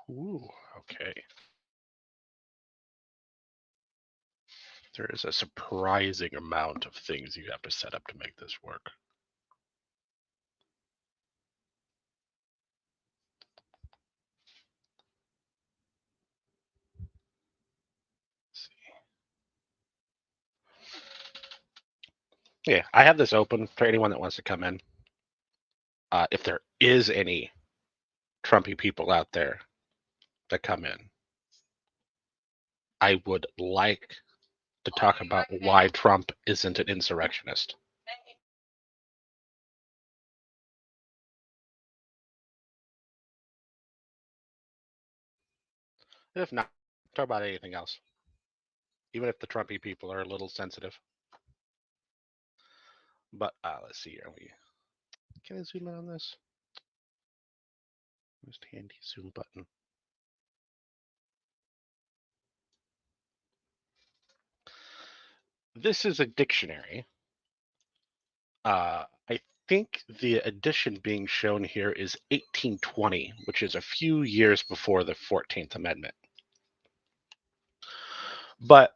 Ooh, okay. There is a surprising amount of things you have to set up to make this work. Let's see. Yeah, I have this open for anyone that wants to come in. If there is any Trumpy people out there that come in, I would like to talk about why Trump isn't an insurrectionist. If not, talk about anything else. Even if the Trumpy people are a little sensitive. But let's see here. Can I zoom in on this? Just handy zoom button. This is a dictionary. I think the edition being shown here is 1820, which is a few years before the 14th Amendment. But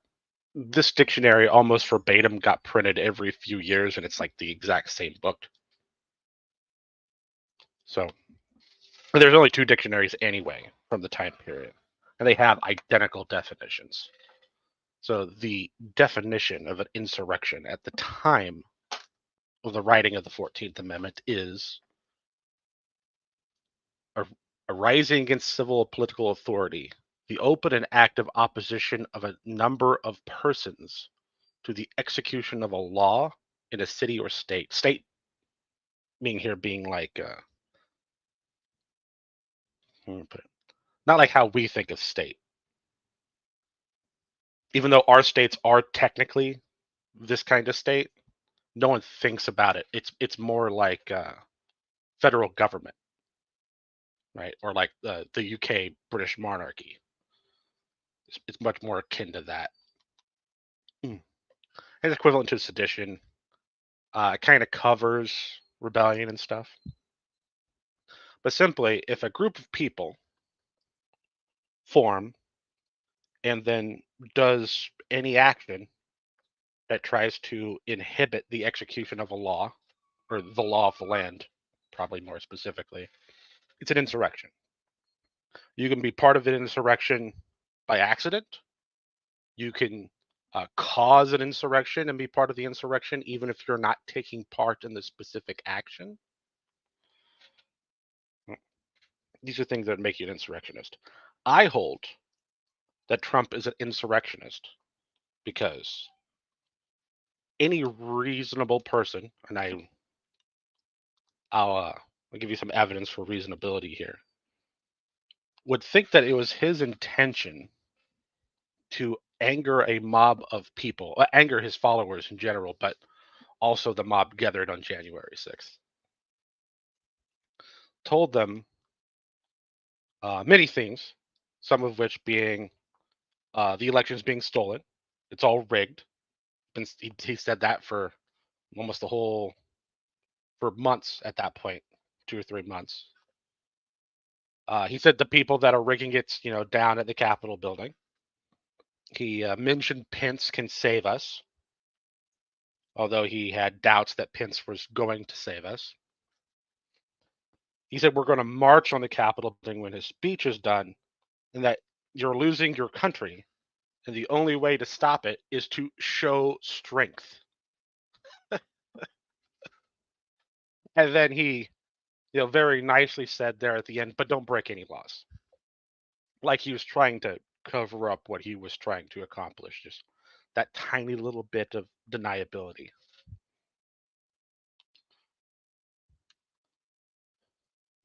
this dictionary almost verbatim got printed every few years, and it's like the exact same book. So there's only two dictionaries anyway from the time period, and they have identical definitions. So the definition of an insurrection at the time of the writing of the 14th Amendment is a rising against civil or political authority, the open and active opposition of a number of persons to the execution of a law in a city or state. State being here being like, not like how we think of state. Even though our states are technically this kind of state, no one thinks about it. It's more like federal government, right? Or like the UK British monarchy. It's much more akin to that. It's equivalent to sedition. It kind of covers rebellion and stuff. But simply, if a group of people form and then does any action that tries to inhibit the execution of a law, or the law of the land, probably more specifically, it's an insurrection. You can be part of an insurrection by accident. You can cause an insurrection and be part of the insurrection, even if you're not taking part in the specific action. These are things that make you an insurrectionist. I hold that Trump is an insurrectionist because any reasonable person, and I'll give you some evidence for reasonability here, would think that it was his intention to anger a mob of people, anger his followers in general, but also the mob gathered on January 6th. Told them many things, some of which being the elections being stolen. It's all rigged. And he said that for almost for months at that point, 2 or 3 months. He said the people that are rigging it, down at the Capitol building. He mentioned Pence can save us, although he had doubts that Pence was going to save us. He said we're going to march on the Capitol building when his speech is done, and that you're losing your country, and the only way to stop it is to show strength. And then he, very nicely said there at the end, but don't break any laws. Like he was trying to cover up what he was trying to accomplish, just that tiny little bit of deniability.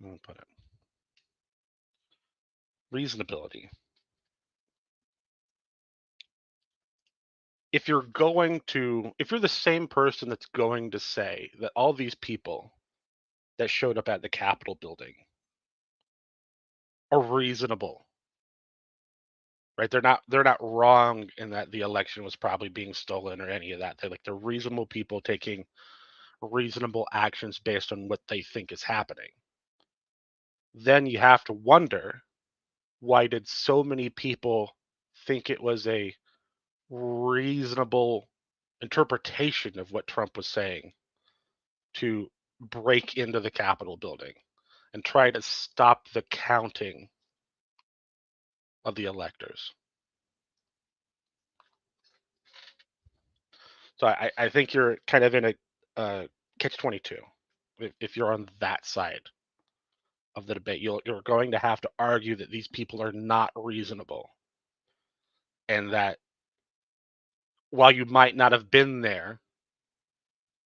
I'll put it. Reasonability. If you're the same person that's going to say that all these people that showed up at the Capitol building are reasonable, right? They're not wrong in that the election was probably being stolen or any of that. They're reasonable people taking reasonable actions based on what they think is happening. Then you have to wonder why did so many people think it was a reasonable interpretation of what Trump was saying to break into the Capitol building and try to stop the counting of the electors? So I think you're kind of in a catch-22 if you're on that side of the debate. You're going to have to argue that these people are not reasonable, and that while you might not have been there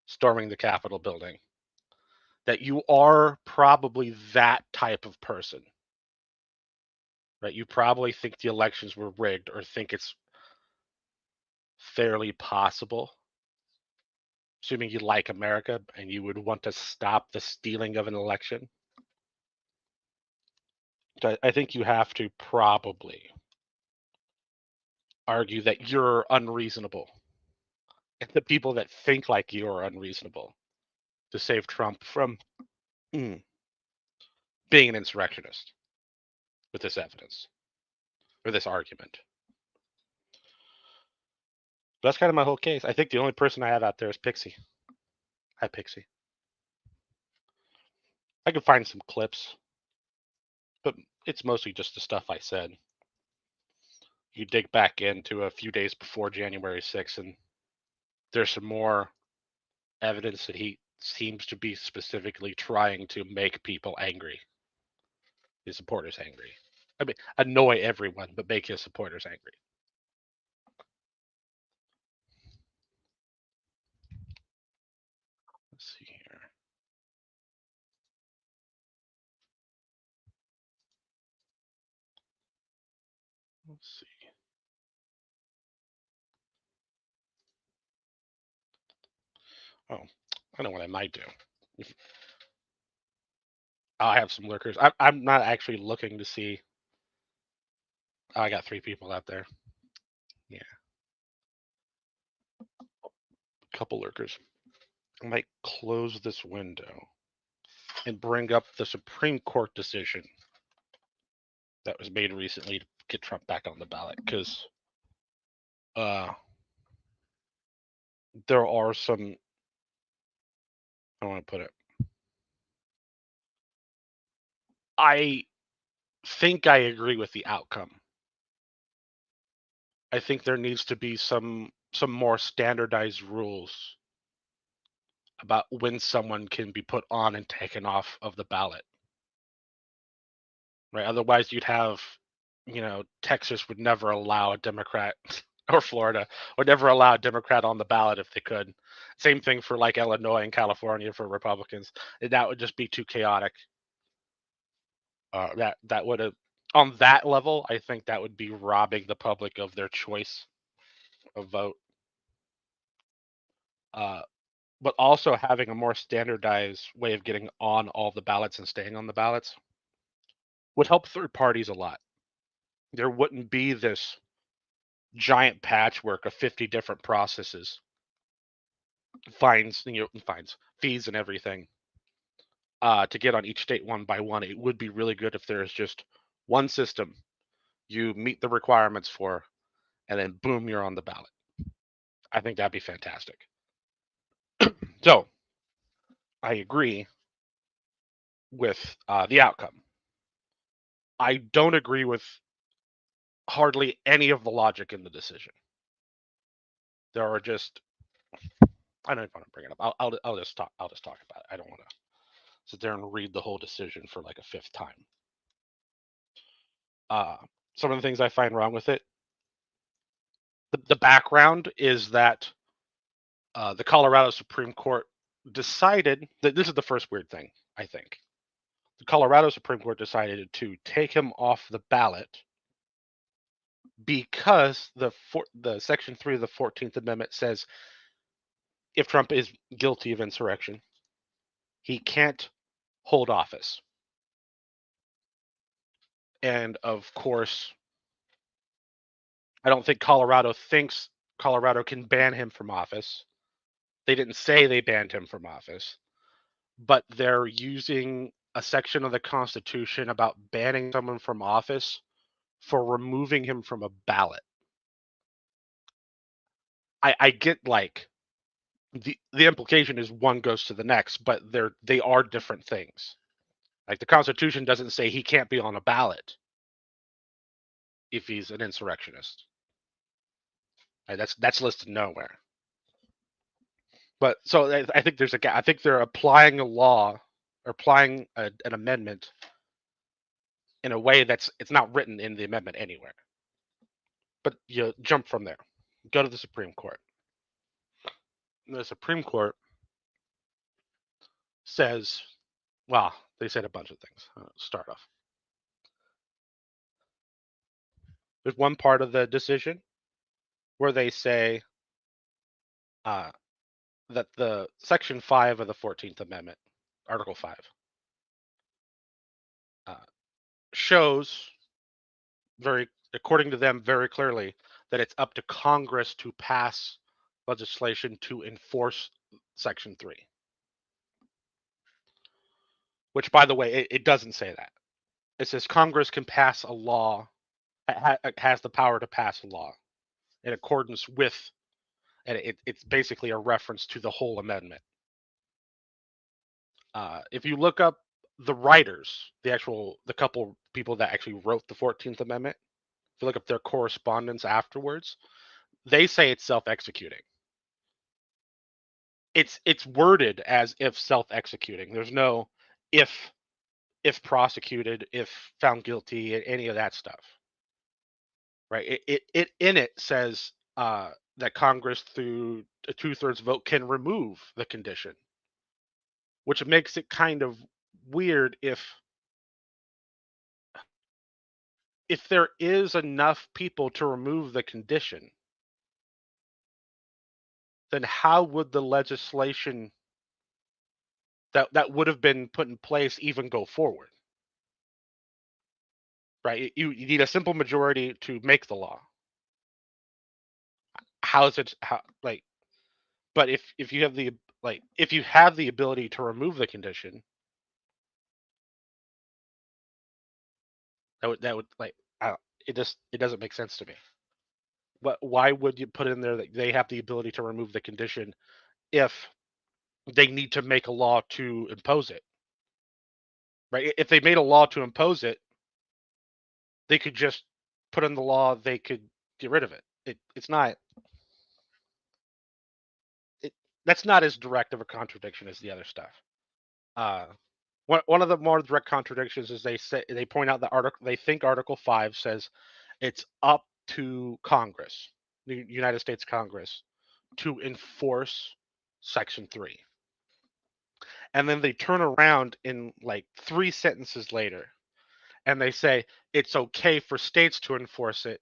storming the Capitol building, that you are probably that type of person, right? You probably think the elections were rigged or think it's fairly possible, assuming you like America and you would want to stop the stealing of an election. So I think you have to probably argue that you're unreasonable, and the people that think like you are unreasonable, to save Trump from being an insurrectionist with this evidence or this argument. But that's kind of my whole case. I think the only person I have out there is Pixie. Hi, Pixie. I could find some clips, but it's mostly just the stuff I said. You dig back into a few days before January 6th, and there's some more evidence that he seems to be specifically trying to make people angry, his supporters angry. I mean, annoy everyone, but make his supporters angry. Let's see here. Let's see. Oh, I know what I might do. If, I have some lurkers. I'm not actually looking to see. Oh, I got 3 people out there. Yeah, a couple lurkers. I might close this window and bring up the Supreme Court decision that was made recently to get Trump back on the ballot, because there are some. I want to put it. I think I agree with the outcome. I think there needs to be some more standardized rules about when someone can be put on and taken off of the ballot. Right? Otherwise, you'd have, Texas would never allow a Democrat, or Florida would never allow a Democrat on the ballot if they could. Same thing for like Illinois and California for Republicans. That would just be too chaotic. That would have, on that level, I think that would be robbing the public of their choice of vote. But also having a more standardized way of getting on all the ballots and staying on the ballots would help third parties a lot. There wouldn't be this giant patchwork of 50 different processes, fees and everything, to get on each state one by one. It would be really good if there's just one system you meet the requirements for, and then boom, you're on the ballot. I think that'd be fantastic. So I agree with the outcome. I don't agree with hardly any of the logic in the decision. There are just, I don't even want to bring it up. I'll just talk. I'll just talk about it. I don't want to sit there and read the whole decision for like a 5th time. Some of the things I find wrong with it. The background is that the Colorado Supreme Court decided that this is the first weird thing, I think. The Colorado Supreme Court decided to take him off the ballot because the Section 3 of the 14th Amendment says if Trump is guilty of insurrection, he can't hold office. And of course, I don't think Colorado thinks Colorado can ban him from office. They didn't say they banned him from office, but they're using a section of the Constitution about banning someone from office for removing him from a ballot. I get like the implication is one goes to the next, but they are different things. Like the Constitution doesn't say he can't be on a ballot if he's an insurrectionist. Right? That's listed nowhere. But so I think there's a gap. I think they're applying a law or applying an amendment in a way it's not written in the amendment anywhere. But you jump from there, go to the Supreme Court. The Supreme Court says, well, they said a bunch of things. Start off. There's one part of the decision where they say that the Section 5 of the 14th Amendment, Article 5, shows according to them, very clearly that it's up to Congress to pass legislation to enforce Section 3. Which, by the way, it doesn't say that. It says Congress can pass a law, has the power to pass a law in accordance with, and it's basically a reference to the whole amendment. If you look up the writers, the couple people that actually wrote the 14th Amendment, if you look up their correspondence afterwards, they say it's self-executing. It's worded as if self-executing. There's no if prosecuted, if found guilty, any of that stuff. Right? It in it says that Congress, through a 2/3 vote, can remove the condition, which makes it kind of weird if there is enough people to remove the condition, then how would the legislation that would have been put in place even go forward? Right? You need a simple majority to make the law. How is it like? But if you have the ability to remove the condition, that would like it doesn't make sense to me. But why would you put in there that they have the ability to remove the condition if they need to make a law to impose it? Right? If they made a law to impose it, they could just put in the law. They could get rid of it. It's not. It, that's not as direct of a contradiction as the other stuff. Uh, one of the more direct contradictions is they point out that they think Article 5 says it's up to Congress, the United States Congress, to enforce Section 3. And then they turn around in like 3 sentences later and they say it's okay for states to enforce it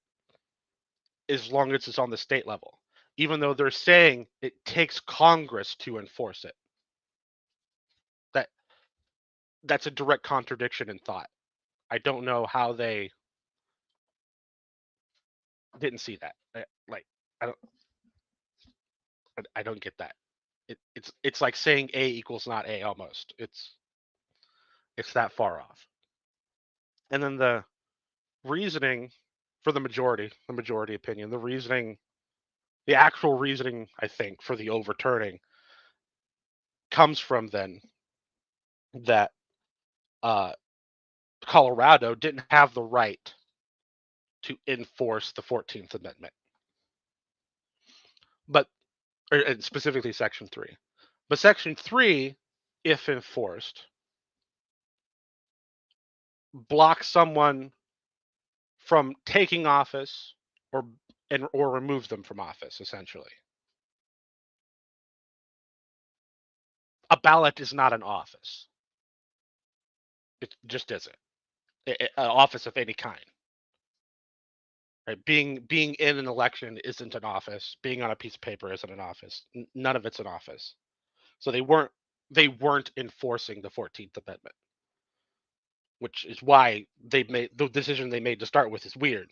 as long as it's on the state level, even though they're saying it takes Congress to enforce it. That that's a direct contradiction in thought. I don't know how they didn't see that. Like I don't I don't get that. It's like saying A equals not A almost. It's that far off. And then the reasoning for the majority opinion, the actual reasoning, I think, for the overturning comes from then that uh, Colorado didn't have the right to enforce the 14th Amendment, but and specifically Section 3. But Section 3, if enforced, blocks someone from taking office or removes them from office, essentially. A ballot is not an office. It just isn't. An office of any kind. Right? Being in an election isn't an office. Being on a piece of paper isn't an office. None of it's an office. So they weren't enforcing the 14th Amendment, which is why they made the decision they made to start with is weird,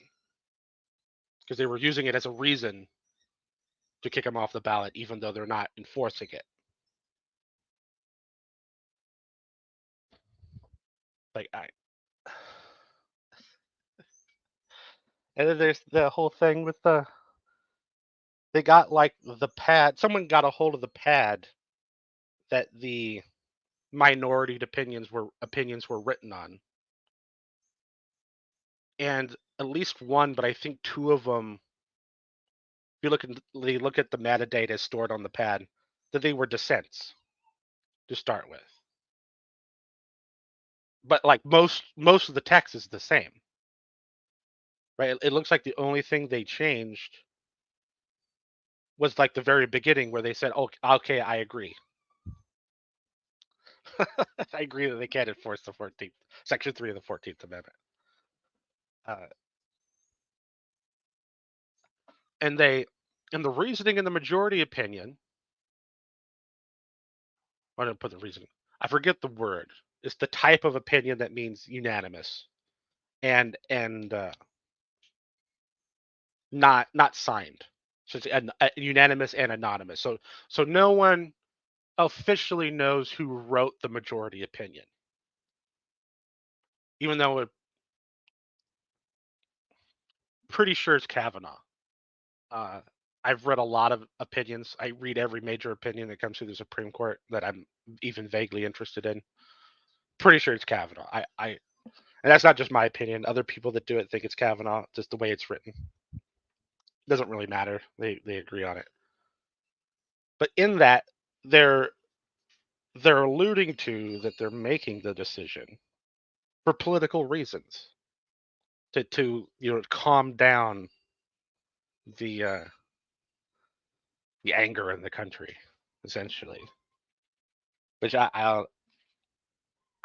because they were using it as a reason to kick them off the ballot, even though they're not enforcing it. Like And then there's the whole thing with they got like the pad. Someone got a hold of the pad that the minority opinions were written on, and at least one, but I think two of them. If you look at the metadata stored on the pad, that they were dissents to start with. But like most of the text is the same, right? It looks like the only thing they changed was like the very beginning where they said, "Oh, okay, I agree." I agree that they can't enforce the 14th, Section 3 of the 14th Amendment. Uh, and the reasoning in the majority opinion, I don't put the reasoning. I forget the word. It's the type of opinion that means unanimous and not signed. So it's unanimous and anonymous. So no one officially knows who wrote the majority opinion, even though we're pretty sure it's Kavanaugh. Uh, I've read a lot of opinions. I read every major opinion that comes through the Supreme Court that I'm even vaguely interested in. Pretty sure it's Kavanaugh. And that's not just my opinion. Other people that do it think it's Kavanaugh, just the way it's written. Doesn't really matter. They agree on it. But in that, they're they're alluding to that they're making the decision for political reasons to calm down the uh, the anger in the country, essentially. Which I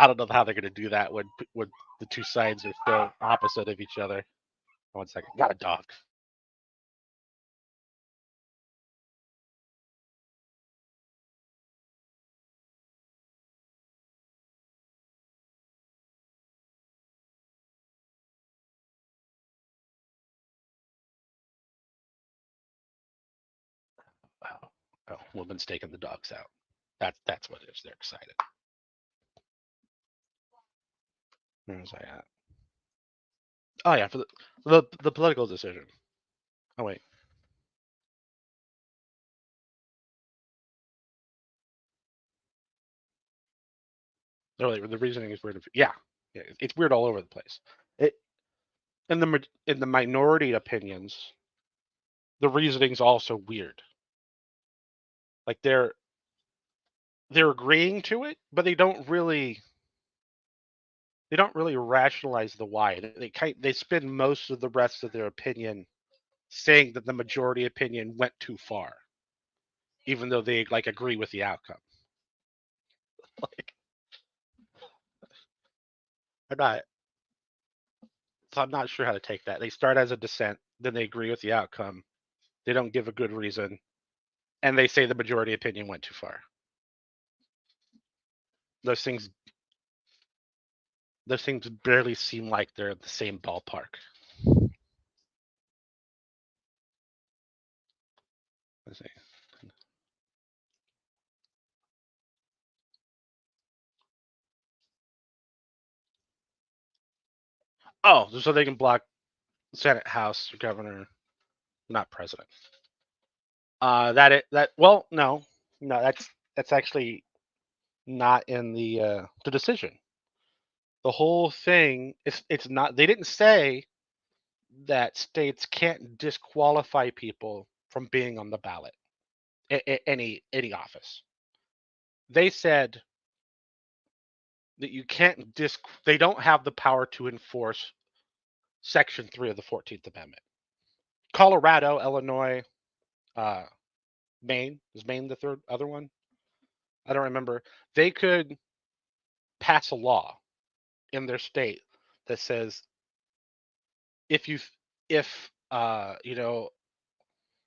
don't know how they're going to do that when the two sides are so opposite of each other. One second, got a dog. Oh, oh, woman's taking the dogs out. That's what it is. They're excited. Where was I at? Oh yeah, for the political decision. Oh wait, no, the reasoning is weird. Yeah, yeah, it's weird all over the place. It in the minority opinions, the reasoning's also weird. Like they're agreeing to it, but they don't really rationalize the why. They spend most of the rest of their opinion saying that the majority opinion went too far, even though they like agree with the outcome. Like I'm not, so I'm not sure how to take that. They start as a dissent, then they agree with the outcome. They don't give a good reason, and they say the majority opinion went too far. Those things, those things barely seem like they're in the same ballpark. Let's see. Oh, so they can block Senate, House, Governor, not President. Well, no, no, that's actually not in the decision. The whole thing is it's not. They didn't say that states can't disqualify people from being on the ballot, any office. They said that you can't They don't have the power to enforce Section 3 of the 14th Amendment. Colorado, Illinois, uh, Maine is Maine the third other one. I don't remember. They could pass a law in their state that says if you if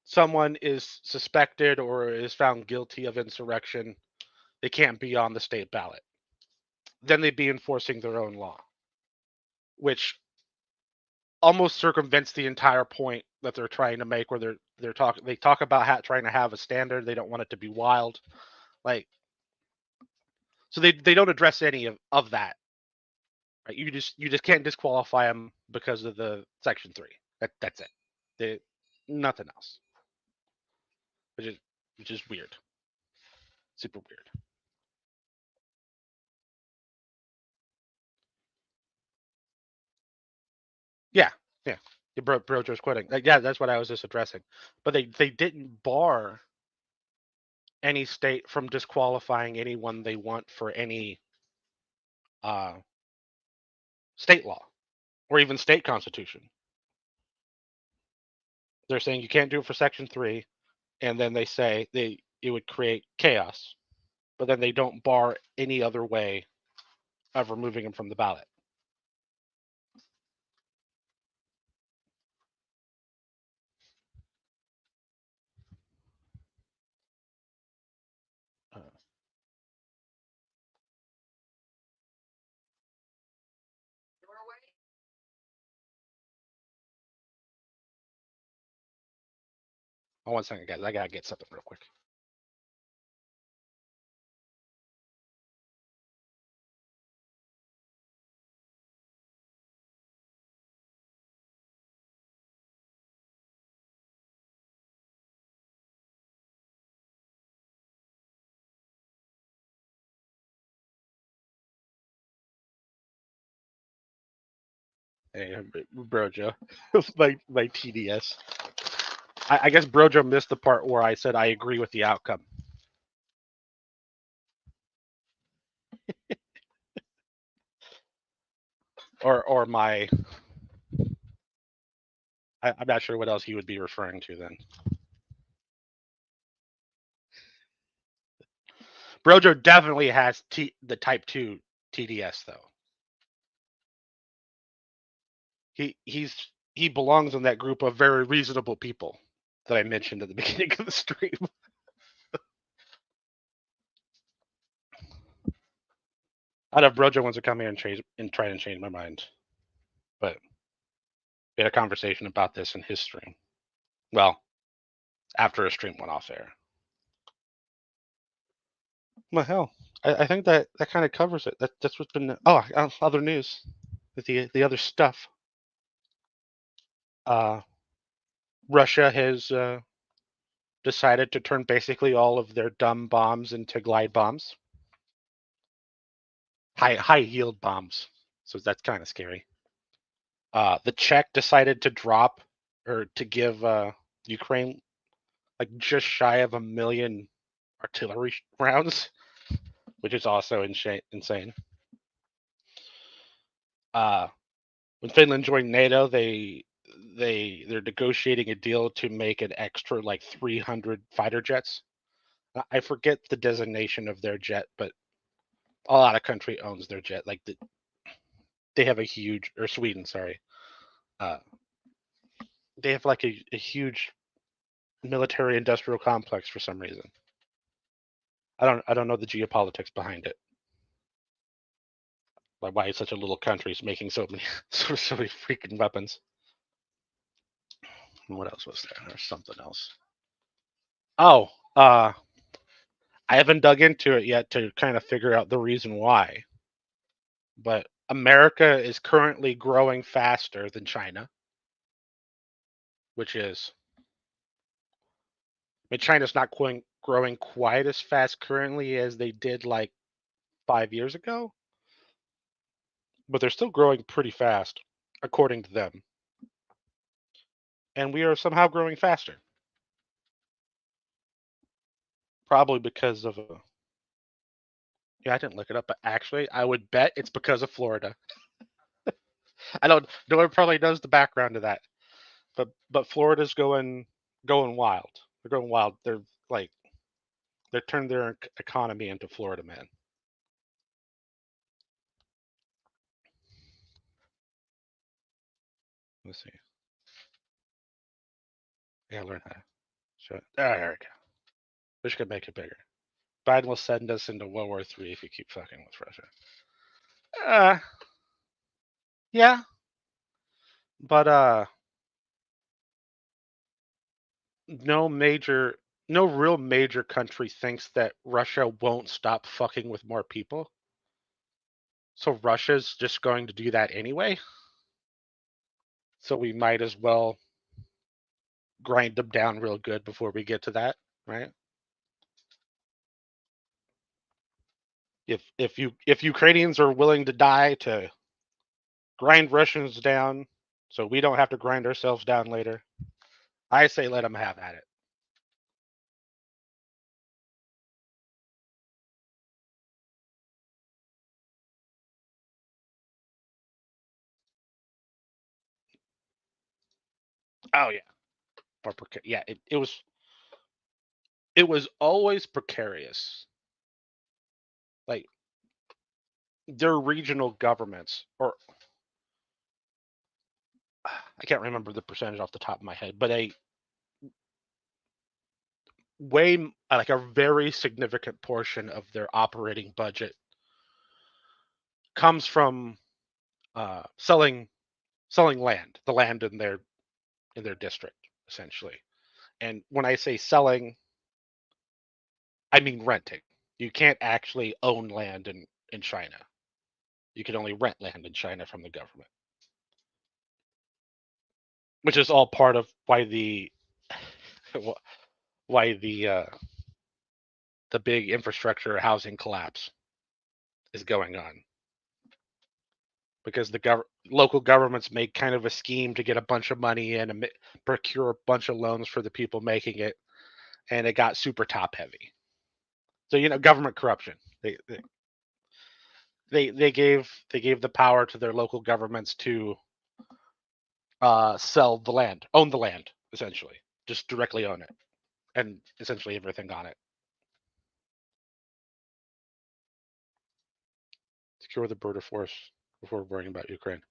someone is suspected or is found guilty of insurrection, they can't be on the state ballot. Then they'd be enforcing their own law, which almost circumvents the entire point that they're trying to make. Where they talk about trying to have a standard. They don't want it to be wild, like so they don't address any of that. Right? You just can't disqualify them because of the Section 3. That's it. Nothing else. Which is weird. Super weird. Yeah, yeah. Brojo's quitting. Yeah, that's what I was just addressing. But they didn't bar any state from disqualifying anyone they want for any uh, state law or even state constitution. They're saying you can't do it for Section 3, and then they say it would create chaos, but then they don't bar any other way of removing him from the ballot. Uh, oh, 1 second, guys. I gotta get something real quick. Hey, Brojo, my TDS. I guess Brojo missed the part where I said I agree with the outcome, or my. I'm not sure what else he would be referring to then. Brojo definitely has the Type 2 TDS though. He belongs in that group of very reasonable people that I mentioned at the beginning of the stream. I'd have Brojo wants to come here and try and change my mind, but we had a conversation about this in his stream. Well, after a stream went off air. Well, hell, I think that kind of covers it. That's what's been. Oh, other news, with the other stuff. Uh, Russia has decided to turn basically all of their dumb bombs into glide bombs, high yield bombs. So that's kind of scary. The Czech decided to drop or to give Ukraine like just shy of 1 million artillery rounds, which is also insane. When Finland joined NATO, they're negotiating a deal to make an extra like 300 fighter jets. I forget the designation of their jet, but a lot of country owns their jet. Like they have a huge, or Sweden, sorry. Uh, they have like a huge military industrial complex for some reason. I don't know the geopolitics behind it. Like why such a little country is making so many so many freaking weapons. And what else was there? There's something else. Oh, I haven't dug into it yet to kind of figure out the reason why. But America is currently growing faster than China, which is, I mean, China's not growing quite as fast currently as they did like 5 years ago, but they're still growing pretty fast, according to them. And we are somehow growing faster. Probably because of yeah, I didn't look it up, but actually, I would bet it's because of Florida. I don't. No one probably knows the background to that, but Florida's going wild. They're going wild. Like they're turned their economy into Florida, man. Let's see. Yeah, learn how to show it. Ah, there we go. We should make it bigger. Biden will send us into World War III if you keep fucking with Russia. Uh, yeah, but no major, no real major country thinks that Russia won't stop fucking with more people. So Russia's just going to do that anyway. So we might as well grind them down real good before we get to that, right? If Ukrainians are willing to die to grind Russians down, so we don't have to grind ourselves down later, I say let them have at it. Oh yeah, yeah. It was always precarious. Like their regional governments, or I can't remember the percentage off the top of my head, but a like a very significant portion of their operating budget comes from selling land, the land in their district, essentially. And when I say selling, I mean renting. You can't actually own land in China. You can only rent land in China from the government, which is all part of why why the big infrastructure housing collapse is going on, because the local governments make kind of a scheme to get a bunch of money in and procure a bunch of loans for the people making it, and it got super top heavy. So government corruption. They gave the power to their local governments to sell the land, own the land, essentially, just directly own it, and essentially everything on it. Secure the border force before worrying about Ukraine.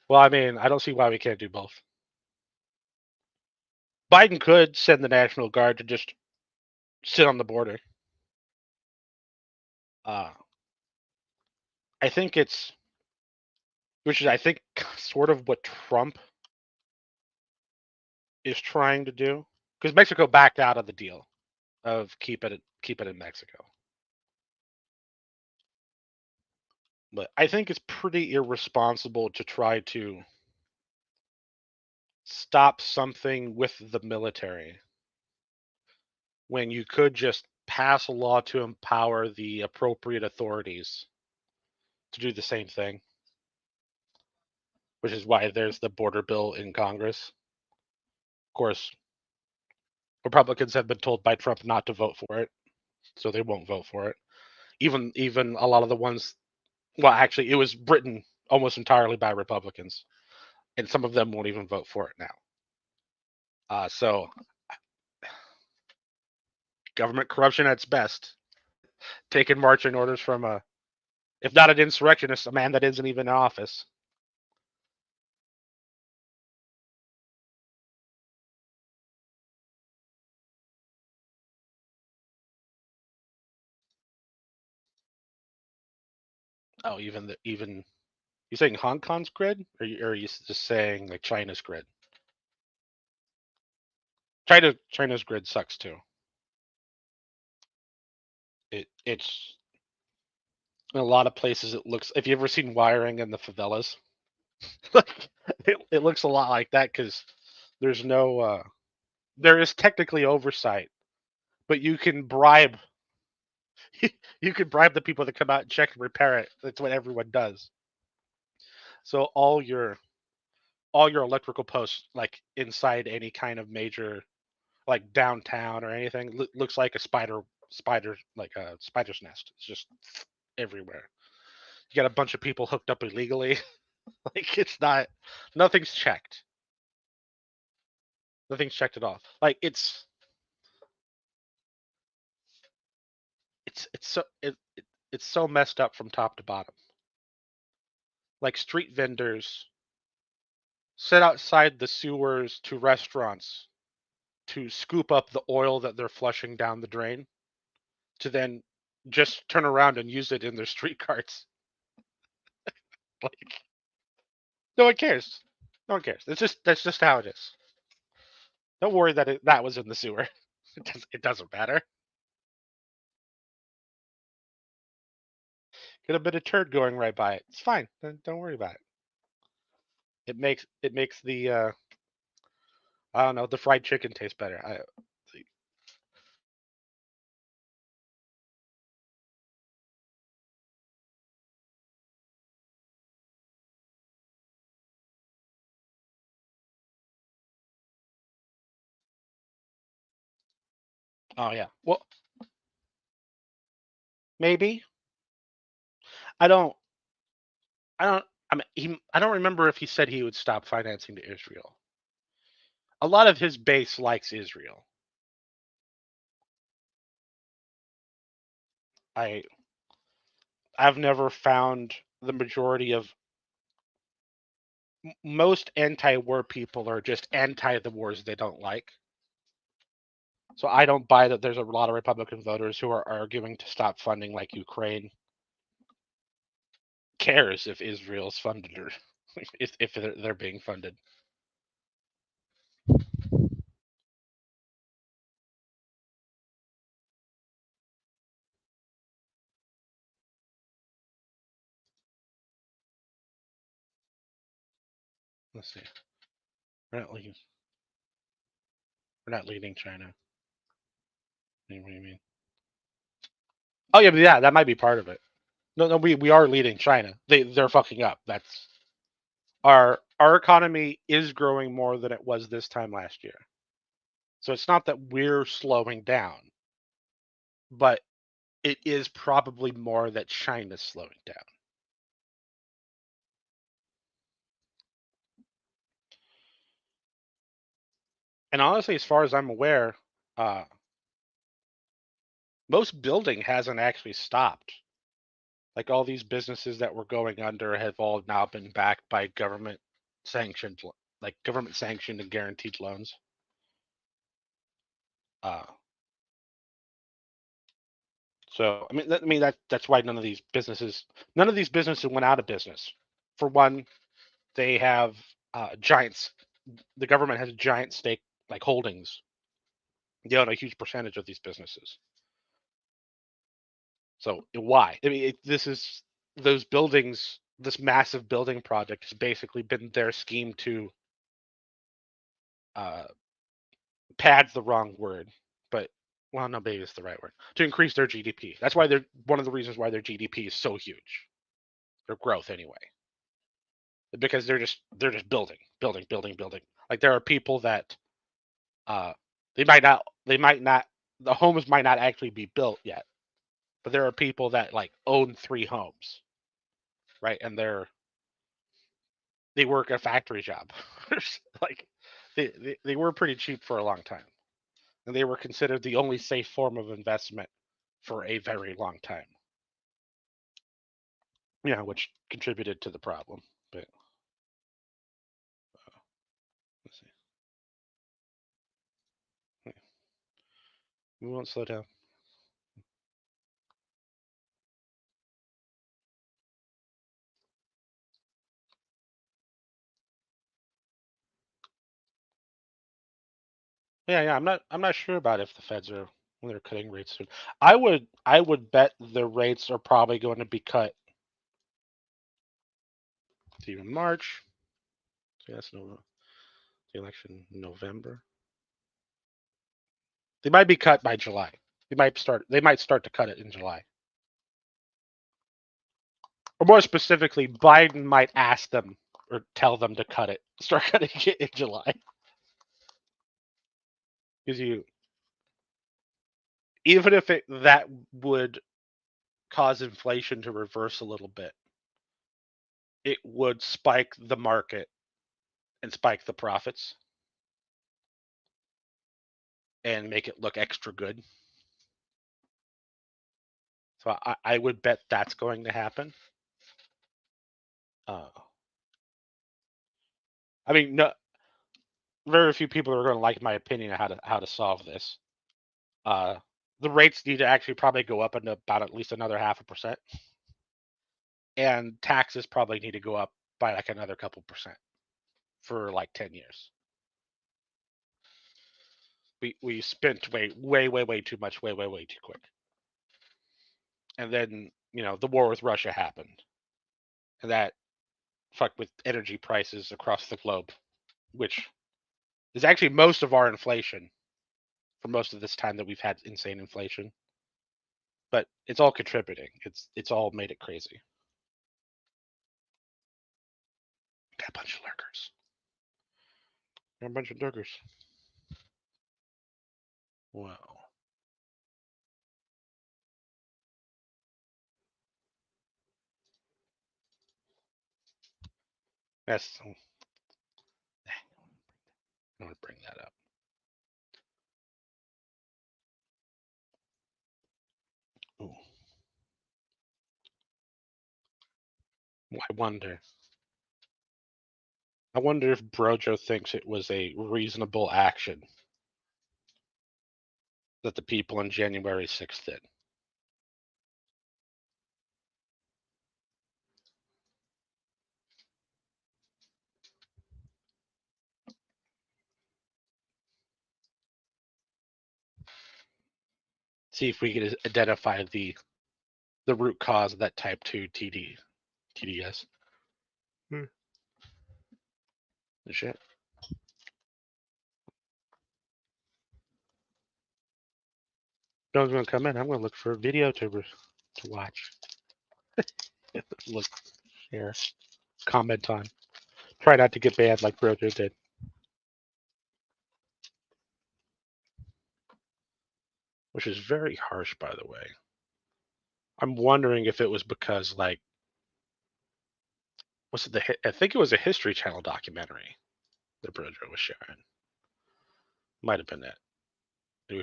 Well, I mean, I don't see why we can't do both. Biden could send the National Guard to just sit on the border. Uh, I think which is I think sort of what Trump is trying to do, because Mexico backed out of the deal of keep it in Mexico. But I think it's pretty irresponsible to try to stop something with the military when you could just pass a law to empower the appropriate authorities to do the same thing, which is why there's the border bill in Congress. Of course, Republicans have been told by Trump not to vote for it, so they won't vote for it. Even a lot of the ones, well, actually, it was written almost entirely by Republicans, and some of them won't even vote for it now. So government corruption at its best, taking marching orders from if not an insurrectionist, a man that isn't even in office. Oh, even you saying Hong Kong's grid, or are you just saying like China's grid? China's grid sucks too. It's in a lot of places. It looks. If you ever seen wiring in the favelas, like it looks a lot like that, because there's no. There is technically oversight, but you can bribe. You can bribe the people that come out and check and repair it. That's what everyone does. So all your electrical posts, like inside any kind of major, like downtown or anything, looks like a spider, like a spider's nest. It's just everywhere. You got a bunch of people hooked up illegally. Like it's not, nothing's checked. Nothing's checked at all. Like it's so messed up from top to bottom. Like street vendors sit outside the sewers to restaurants to scoop up the oil that they're flushing down the drain, to then just turn around and use it in their street carts. Like no one cares. No one cares. That's just how it is. Don't worry that that was in the sewer. It doesn't matter. Could have been a turd going right by it. It's fine. Don't worry about it. it makes the I don't know, the fried chicken taste better. Oh yeah. Well, maybe. I don't. I don't. I mean, I don't remember if he said he would stop financing to Israel. A lot of his base likes Israel. I I've never found the majority of most anti-war people are just anti the wars they don't like. So I don't buy that there's a lot of Republican voters who are arguing to stop funding like Ukraine cares if Israel's funded or if they're being funded. Let's see. We're not leading. We're not leading China. What do you mean? Oh yeah, but yeah, that might be part of it. No, no, we are leading China. They're fucking up. That's our economy is growing more than it was this time last year. So it's not that we're slowing down, but it is probably more that China's slowing down. And honestly, as far as I'm aware, uh, most building hasn't actually stopped. Like all these businesses that were going under have all now been backed by government sanctioned, like government sanctioned and guaranteed loans. Uh, so that's why none of these businesses went out of business. For one, they have giants. The government has a giant stake, like holdings. They own a huge percentage of these businesses. So why? I mean, this is those buildings. This massive building project has basically been their scheme to uh, pad's the wrong word, but well, no, maybe it's the right word to increase their GDP. That's why they're one of the reasons why their GDP is so huge. Their growth, anyway, because they're just building. Like there are people that uh, they might not the homes might not actually be built yet, but there are people that like own 3 homes, right? And they work a factory job, like they were pretty cheap for a long time, and they were considered the only safe form of investment for a very long time. Yeah, which contributed to the problem. But let's see. Yeah, we won't slow down. Yeah, yeah. I'm not sure about if the Feds are when they're cutting rates soon. I would bet the rates are probably going to be cut to in March. So that's the election in November. They might be cut by July. They might start to cut it in July. Or more specifically, Biden might ask them or tell them to cut it. Start cutting it in July. Because you even if that would cause inflation to reverse a little bit, it would spike the market and spike the profits and make it look extra good. So I would bet that's going to happen. Uh, I mean, no, very few people are going to like my opinion of how to solve this. Uh, the rates need to actually probably go up in about at least another 0.5%, and taxes probably need to go up by like another couple percent for like 10 years. We spent way too much, way too quick, and then the war with Russia happened, and that fuck with energy prices across the globe, which is actually most of our inflation for most of this time that we've had insane inflation. But it's all contributing. It's all made it crazy. Got a bunch of lurkers. Got a bunch of lurkers. Wow. That's. I don't want to bring that up. Ooh. I wonder if Brojo thinks it was a reasonable action that the people on January 6th did. See if we can identify the root cause of that type 2 TDS. Shit. No one's gonna come in. I'm gonna look for a video to watch. Look, share, comment on. Try not to get banned like Brojo did. Which is very harsh, by the way. I'm wondering if it was because, like, was it I think it was a History Channel documentary that Brojo was sharing. Might have been it. It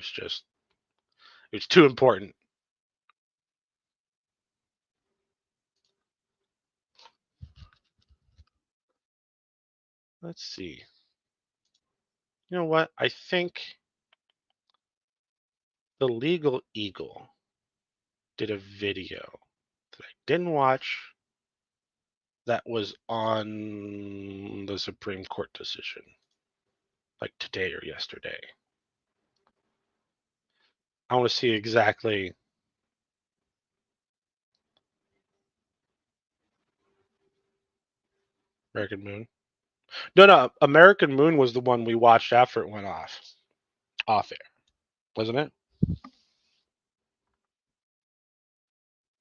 was too important. Let's see. You know what? I think the Legal Eagle did a video that I didn't watch that was on the Supreme Court decision, like today or yesterday. I want to see exactly. American Moon. No, American Moon was the one we watched after it went off air, wasn't it?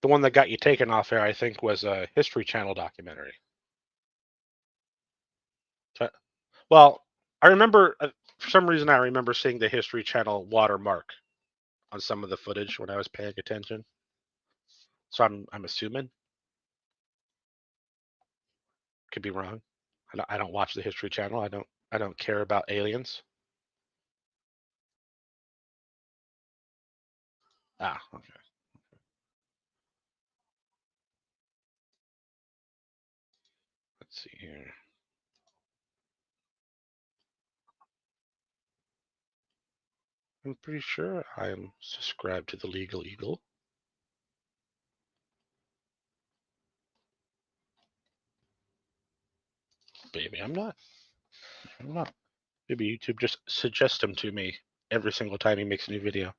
The one that got you taken off air, I think, was a History Channel documentary. Well, I remember, for some reason, I remember seeing the History Channel watermark on some of the footage when I was paying attention. So I'm assuming. Could be wrong. I don't watch the History Channel. I don't care about aliens. Ah, okay. Let's see here. I'm pretty sure I'm subscribed to the Legal Eagle. Maybe I'm not. Maybe YouTube just suggests him to me every single time he makes a new video.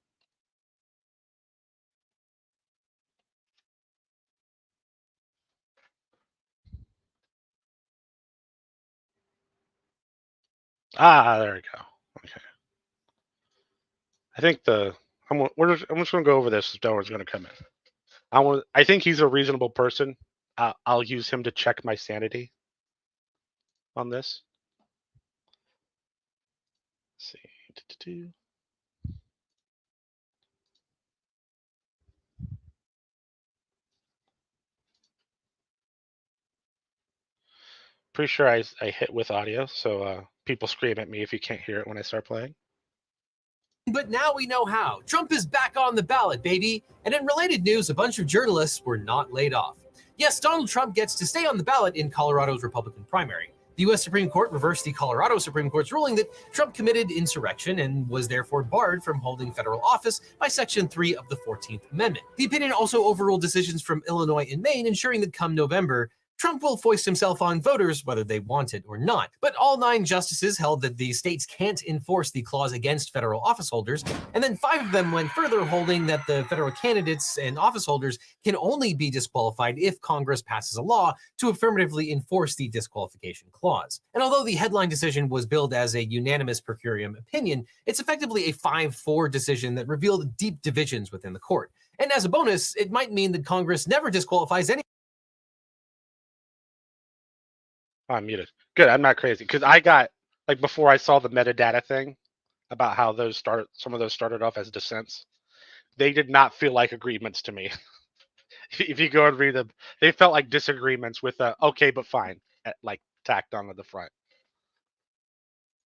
Ah, there we go. Okay. I think I'm just gonna go over this. No one's gonna come in. I think he's a reasonable person. I'll use him to check my sanity on this. Let's see. Pretty sure I hit with audio, so people scream at me if you can't hear it when I start playing. But now we know how. Trump is back on the ballot, baby. And in related news, a bunch of journalists were not laid off. Yes, Donald Trump gets to stay on the ballot in Colorado's Republican primary. The U.S. Supreme Court reversed the Colorado Supreme Court's ruling that Trump committed insurrection and was therefore barred from holding federal office by Section 3 of the 14th Amendment. The opinion also overruled decisions from Illinois and Maine, ensuring that come November, Trump will foist himself on voters whether they want it or not. But all 9 justices held that the states can't enforce the clause against federal office holders, and then 5 of them went further, holding that the federal candidates and office holders can only be disqualified if Congress passes a law to affirmatively enforce the disqualification clause. And although the headline decision was billed as a unanimous per curiam opinion, it's effectively a 5-4 decision that revealed deep divisions within the court. And as a bonus, it might mean that Congress never disqualifies any. I'm muted. Good. I'm not crazy because I got like before I saw the metadata thing about how some of those started off as dissents. They did not feel like agreements to me. If you go and read them, they felt like disagreements with okay, but fine, like tacked on to the front.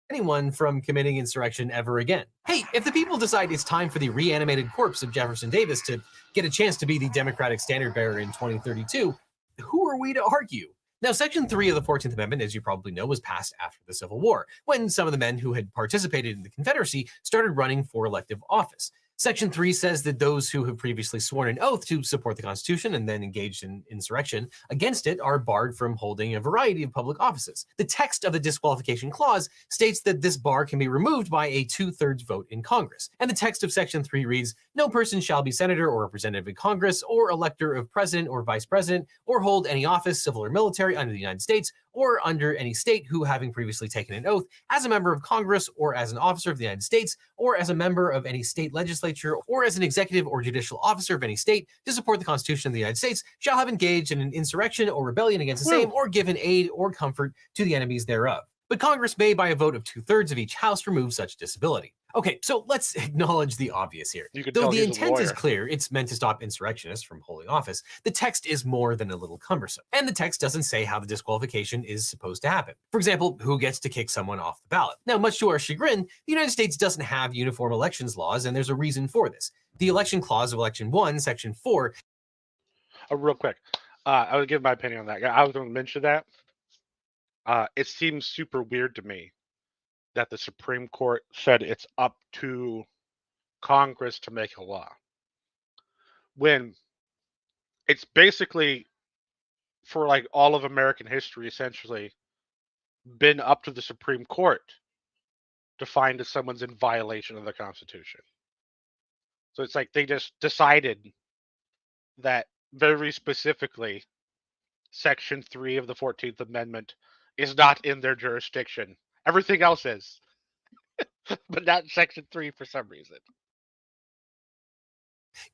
Anyone from committing insurrection ever again. Hey, if the people decide it's time for the reanimated corpse of Jefferson Davis to get a chance to be the Democratic standard bearer in 2032, who are we to argue? Now, Section 3 of the 14th Amendment, as you probably know, was passed after the Civil War, when some of the men who had participated in the Confederacy started running for elective office. Section 3 says that those who have previously sworn an oath to support the Constitution and then engaged in insurrection against it are barred from holding a variety of public offices. The text of the disqualification clause states that this bar can be removed by a 2/3 vote in Congress. And the text of Section 3 reads, "No person shall be senator or representative in Congress or elector of president or vice president or hold any office, civil or military, under the United States or under any state who, having previously taken an oath as a member of Congress or as an officer of the United States or as a member of any state legislature or as an executive or judicial officer of any state to support the Constitution of the United States, shall have engaged in an insurrection or rebellion against the same or given aid or comfort to the enemies thereof." But Congress may, by a vote of 2/3 of each house, remove such disability. Okay, so let's acknowledge the obvious here. Though the intent is clear, it's meant to stop insurrectionists from holding office, the text is more than a little cumbersome. And the text doesn't say how the disqualification is supposed to happen. For example, who gets to kick someone off the ballot? Now, much to our chagrin, the United States doesn't have uniform elections laws, and there's a reason for this. The election clause of Election 1, Section 4. Real quick, I would give my opinion on that. I was going to mention that. It seems super weird to me that the Supreme Court said it's up to Congress to make a law, when it's basically, for like all of American history, essentially been up to the Supreme Court to find if someone's in violation of the Constitution. So it's like they just decided that very specifically Section 3 of the 14th Amendment is not in their jurisdiction. Everything else is, but not Section 3 for some reason.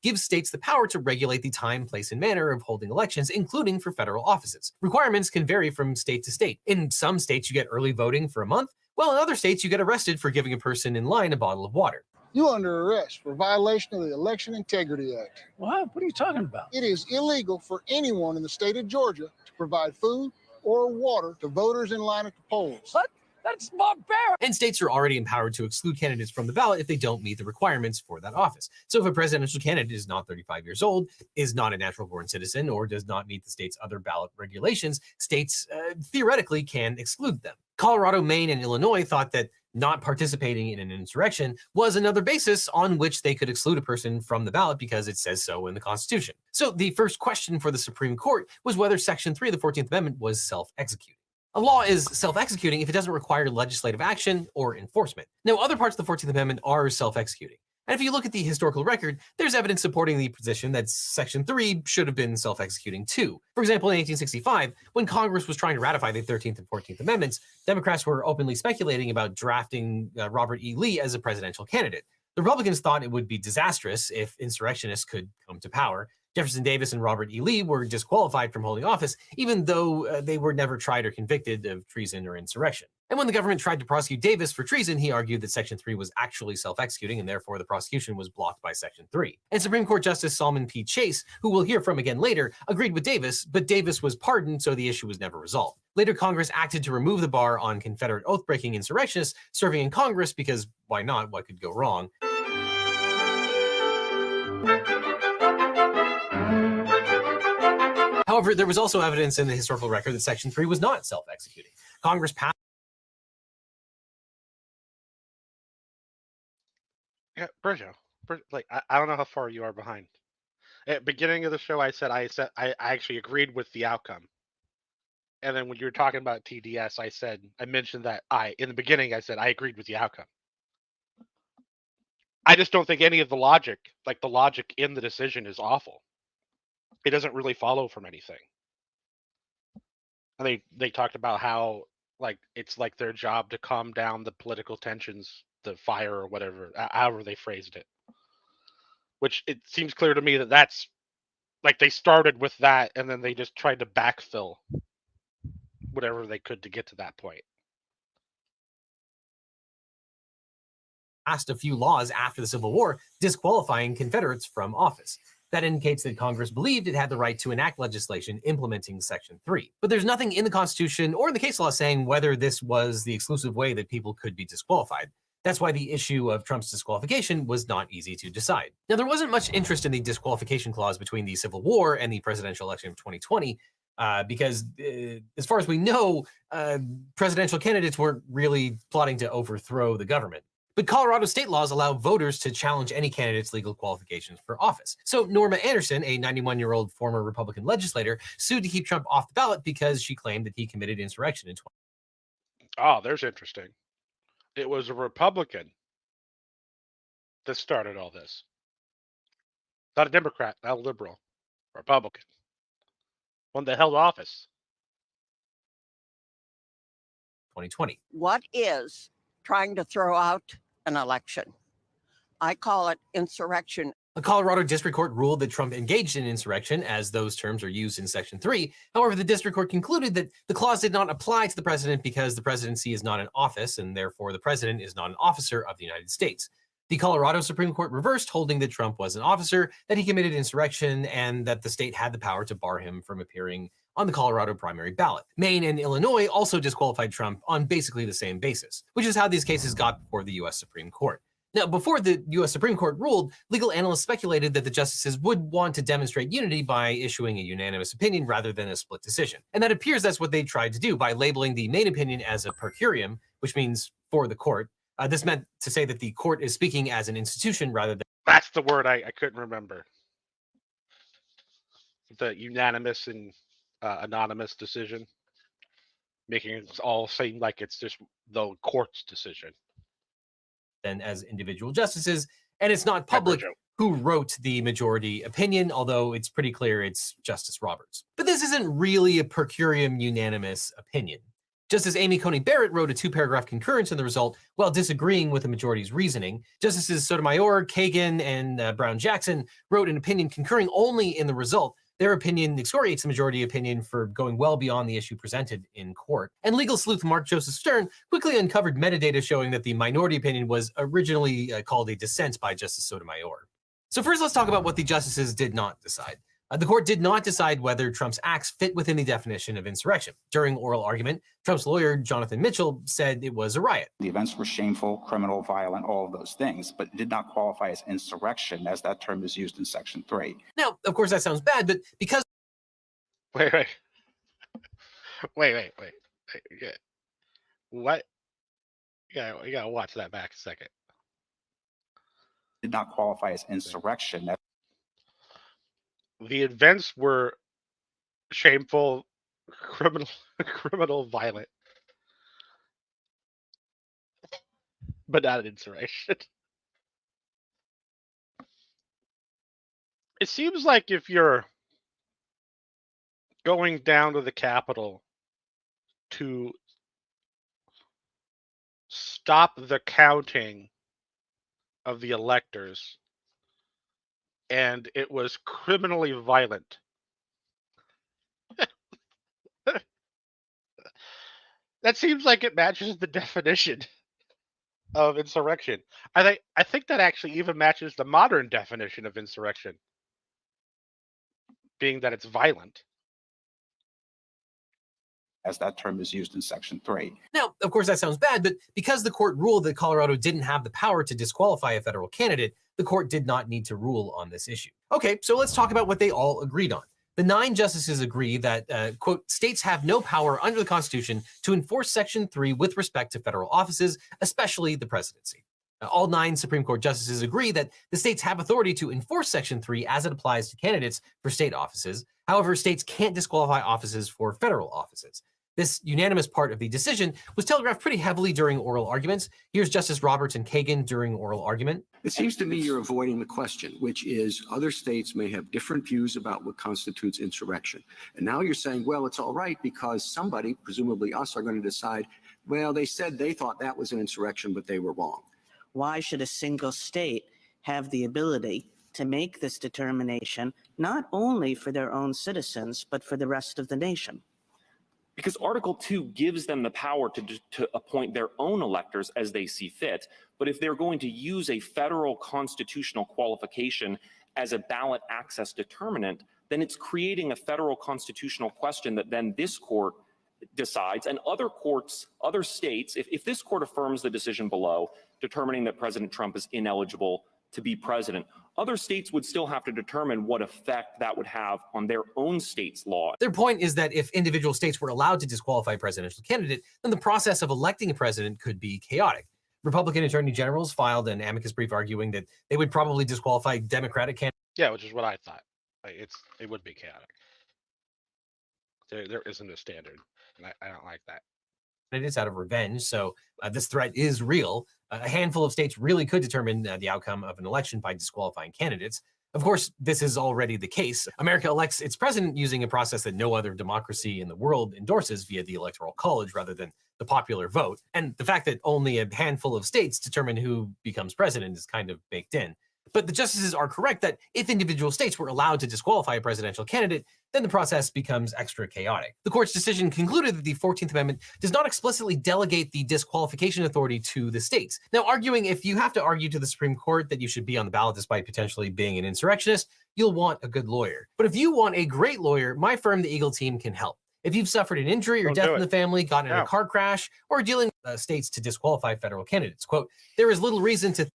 Gives states the power to regulate the time, place, and manner of holding elections, including for federal offices. Requirements can vary from state to state. In some states, you get early voting for a month, while in other states, you get arrested for giving a person in line a bottle of water. You're under arrest for violation of the Election Integrity Act. What? What are you talking about? It is illegal for anyone in the state of Georgia to provide food or water to voters in line at the polls. What? That's barbaric. And states are already empowered to exclude candidates from the ballot if they don't meet the requirements for that office. So if a presidential candidate is not 35 years old, is not a natural-born citizen, or does not meet the state's other ballot regulations, states theoretically can exclude them. Colorado, Maine, and Illinois thought that not participating in an insurrection was another basis on which they could exclude a person from the ballot because it says so in the Constitution. So the first question for the Supreme Court was whether Section 3 of the 14th Amendment was self-executing. A law is self-executing if it doesn't require legislative action or enforcement. Now, other parts of the 14th Amendment are self-executing. And if you look at the historical record, there's evidence supporting the position that Section 3 should have been self-executing too. For example, in 1865, when Congress was trying to ratify the 13th and 14th Amendments, Democrats were openly speculating about drafting Robert E. Lee as a presidential candidate. The Republicans thought it would be disastrous if insurrectionists could come to power. Jefferson Davis and Robert E. Lee were disqualified from holding office, even though they were never tried or convicted of treason or insurrection. And when the government tried to prosecute Davis for treason, he argued that Section 3 was actually self-executing, and therefore the prosecution was blocked by Section 3. And Supreme Court Justice Salmon P. Chase, who we'll hear from again later, agreed with Davis, but Davis was pardoned, so the issue was never resolved. Later, Congress acted to remove the bar on Confederate oath-breaking insurrectionists serving in Congress because, why not? What could go wrong? However, there was also evidence in the historical record that Section 3 was not self-executing. Congress passed. Yeah, Bridget, like I don't know how far you are behind. At the beginning of the show, I said I actually agreed with the outcome. And then when you were talking about TDS, I mentioned that in the beginning, I said I agreed with the outcome. I just don't think any of the logic in the decision is awful. It doesn't really follow from anything. And they talked about how it's like their job to calm down the political tensions, the fire or whatever, however they phrased it. Which it seems clear to me that that's like they started with that and then they just tried to backfill whatever they could to get to that point. Passed a few laws after the Civil War disqualifying Confederates from office. That indicates that Congress believed it had the right to enact legislation implementing Section 3. But there's nothing in the Constitution or in the case law saying whether this was the exclusive way that people could be disqualified. That's why the issue of Trump's disqualification was not easy to decide. Now, there wasn't much interest in the disqualification clause between the Civil War and the presidential election of 2020, because as far as we know, presidential candidates weren't really plotting to overthrow the government. But Colorado state laws allow voters to challenge any candidate's legal qualifications for office. So Norma Anderson, a 91-year-old former Republican legislator, sued to keep Trump off the ballot because she claimed that he committed insurrection in 2020. Oh, there's interesting. It was a Republican that started all this. Not a Democrat, not a liberal. Republican. One that held office. 2020. What is trying to throw out an election? I call it insurrection. A Colorado district court ruled that Trump engaged in insurrection, as those terms are used in Section 3. However, the district court concluded that the clause did not apply to the president because the presidency is not an office, and therefore the president is not an officer of the United States. The Colorado Supreme Court reversed, holding that Trump was an officer, that he committed insurrection, and that the state had the power to bar him from appearing on the Colorado primary ballot. Maine and Illinois also disqualified Trump on basically the same basis, which is how these cases got before the U.S. Supreme Court. Now, before the U.S. Supreme Court ruled, legal analysts speculated that the justices would want to demonstrate unity by issuing a unanimous opinion rather than a split decision. And that appears that's what they tried to do by labeling the main opinion as a per curiam, which means for the court. This meant to say that the court is speaking as an institution rather than... That's the word I couldn't remember. The unanimous and anonymous decision. Making it all seem like it's just the court's decision. Than as individual justices, and it's not public who wrote the majority opinion, although it's pretty clear it's Justice Roberts. But this isn't really a per curiam unanimous opinion. Justice Amy Coney Barrett wrote a 2-paragraph concurrence in the result while disagreeing with the majority's reasoning. Justices Sotomayor, Kagan, and Brown-Jackson wrote an opinion concurring only in the result. Their opinion excoriates the majority opinion for going well beyond the issue presented in court. And legal sleuth Mark Joseph Stern quickly uncovered metadata showing that the minority opinion was originally called a dissent by Justice Sotomayor. So first, let's talk about what the justices did not decide. The court did not decide whether Trump's acts fit within the definition of insurrection. During oral argument, Trump's lawyer, Jonathan Mitchell, said it was a riot. The events were shameful, criminal, violent, all of those things, but it did not qualify as insurrection, as that term is used in Section 3. Now, of course, that sounds bad, but because... Wait. Yeah. What? Yeah, you gotta watch that back a second. Did not qualify as insurrection. The events were shameful, criminal, violent, but not an insurrection. It seems like if you're going down to the Capitol to stop the counting of the electors, and it was criminally violent. That seems like it matches the definition of insurrection. I think that actually even matches the modern definition of insurrection, being that it's violent. As that term is used in Section 3. Now, of course, that sounds bad, but because the court ruled that Colorado didn't have the power to disqualify a federal candidate, the court did not need to rule on this issue. Okay, so let's talk about what they all agreed on. The 9 justices agree that, quote, states have no power under the Constitution to enforce Section 3 with respect to federal offices, especially the presidency. All 9 Supreme Court justices agree that the states have authority to enforce Section 3 as it applies to candidates for state offices. However, states can't disqualify offices for federal offices. This unanimous part of the decision was telegraphed pretty heavily during oral arguments. Here's Justice Roberts and Kagan during oral argument. It seems to me you're avoiding the question, which is other states may have different views about what constitutes insurrection. And now you're saying, well, it's all right because somebody, presumably us, are going to decide, well, they said they thought that was an insurrection, but they were wrong. Why should a single state have the ability to make this determination, not only for their own citizens, but for the rest of the nation? Because Article 2 gives them the power to appoint their own electors as they see fit. But if they're going to use a federal constitutional qualification as a ballot access determinant, then it's creating a federal constitutional question that then this court decides, and other courts, other states, if this court affirms the decision below, determining that President Trump is ineligible to be president, other states would still have to determine what effect that would have on their own state's law. Their point is that if individual states were allowed to disqualify a presidential candidate, then the process of electing a president could be chaotic. Republican attorney generals filed an amicus brief arguing that they would probably disqualify Democratic candidates. Yeah, which is what I thought. Like, it would be chaotic. There isn't a standard, and I don't like that. Candidates out of revenge, so this threat is real. A handful of states really could determine the outcome of an election by disqualifying candidates. Of course, this is already the case. America elects its president using a process that no other democracy in the world endorses via the Electoral College rather than the popular vote. And the fact that only a handful of states determine who becomes president is kind of baked in. But the justices are correct that if individual states were allowed to disqualify a presidential candidate, then the process becomes extra chaotic. The court's decision concluded that the 14th Amendment does not explicitly delegate the disqualification authority to the states. Now, arguing if you have to argue to the Supreme Court that you should be on the ballot despite potentially being an insurrectionist, you'll want a good lawyer. But if you want a great lawyer, my firm, the Eagle Team, can help. If you've suffered an injury or death in the family, gotten in a car crash, or are dealing with states to disqualify federal candidates, quote, there is little reason to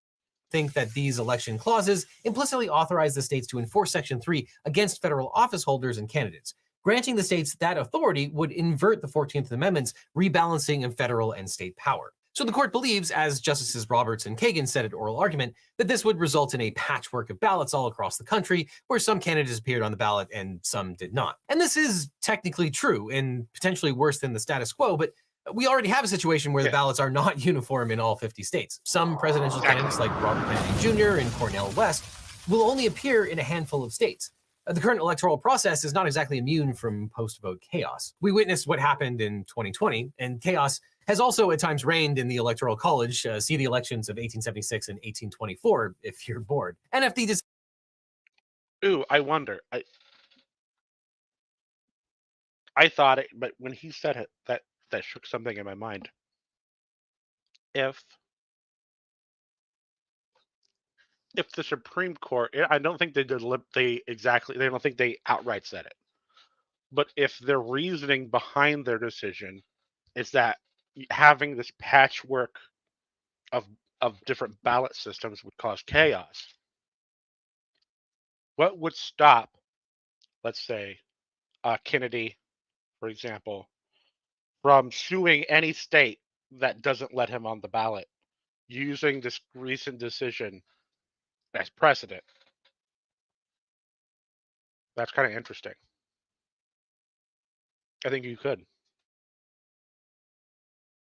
think that these election clauses implicitly authorize the states to enforce Section 3 against federal office holders and candidates. Granting the states that authority would invert the 14th Amendment's rebalancing of federal and state power. So the court believes, as Justices Roberts and Kagan said at oral argument, that this would result in a patchwork of ballots all across the country, where some candidates appeared on the ballot and some did not. And this is technically true and potentially worse than the status quo, but we already have a situation where the ballots are not uniform in all 50 states. Some presidential candidates like Robert Kennedy Jr. and Cornel West will only appear in a handful of states. The current electoral process is not exactly immune from post-vote chaos. We witnessed what happened in 2020, and chaos has also at times reigned in the Electoral College. See the elections of 1876 and 1824 if you're bored. NFD Ooh, I wonder. I thought it, but when he said it, that shook something in my mind. If the Supreme Court, I don't think they don't think they outright said it. But if their reasoning behind their decision is that having this patchwork of different ballot systems would cause chaos, what would stop, let's say, Kennedy, for example, from suing any state that doesn't let him on the ballot, using this recent decision as precedent? That's kind of interesting. I think you could.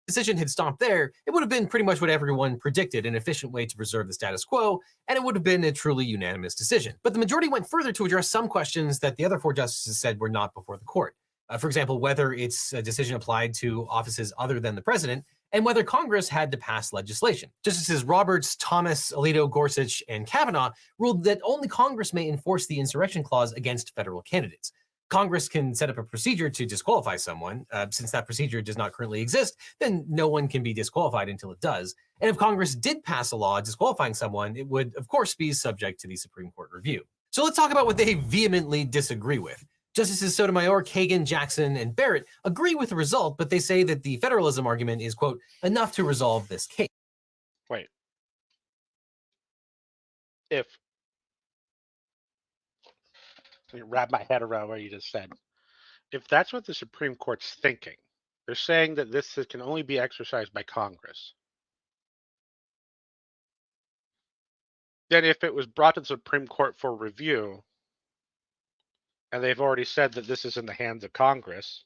Decision had stopped there, it would have been pretty much what everyone predicted, an efficient way to preserve the status quo, and it would have been a truly unanimous decision. But the majority went further to address some questions that the other four justices said were not before the court. For example, whether its decision applied to offices other than the president, and whether Congress had to pass legislation. Justices Roberts, Thomas, Alito, Gorsuch, and Kavanaugh ruled that only Congress may enforce the insurrection clause against federal candidates. Congress can set up a procedure to disqualify someone. Since that procedure does not currently exist, then no one can be disqualified until it does. And if Congress did pass a law disqualifying someone, it would, of course, be subject to the Supreme Court review. So let's talk about what they vehemently disagree with. Justices Sotomayor, Kagan, Jackson, and Barrett agree with the result, but they say that the federalism argument is, quote, enough to resolve this case. Wait. Let me wrap my head around what you just said. If that's what the Supreme Court's thinking, they're saying that this can only be exercised by Congress. Then if it was brought to the Supreme Court for review, and they've already said that this is in the hands of Congress,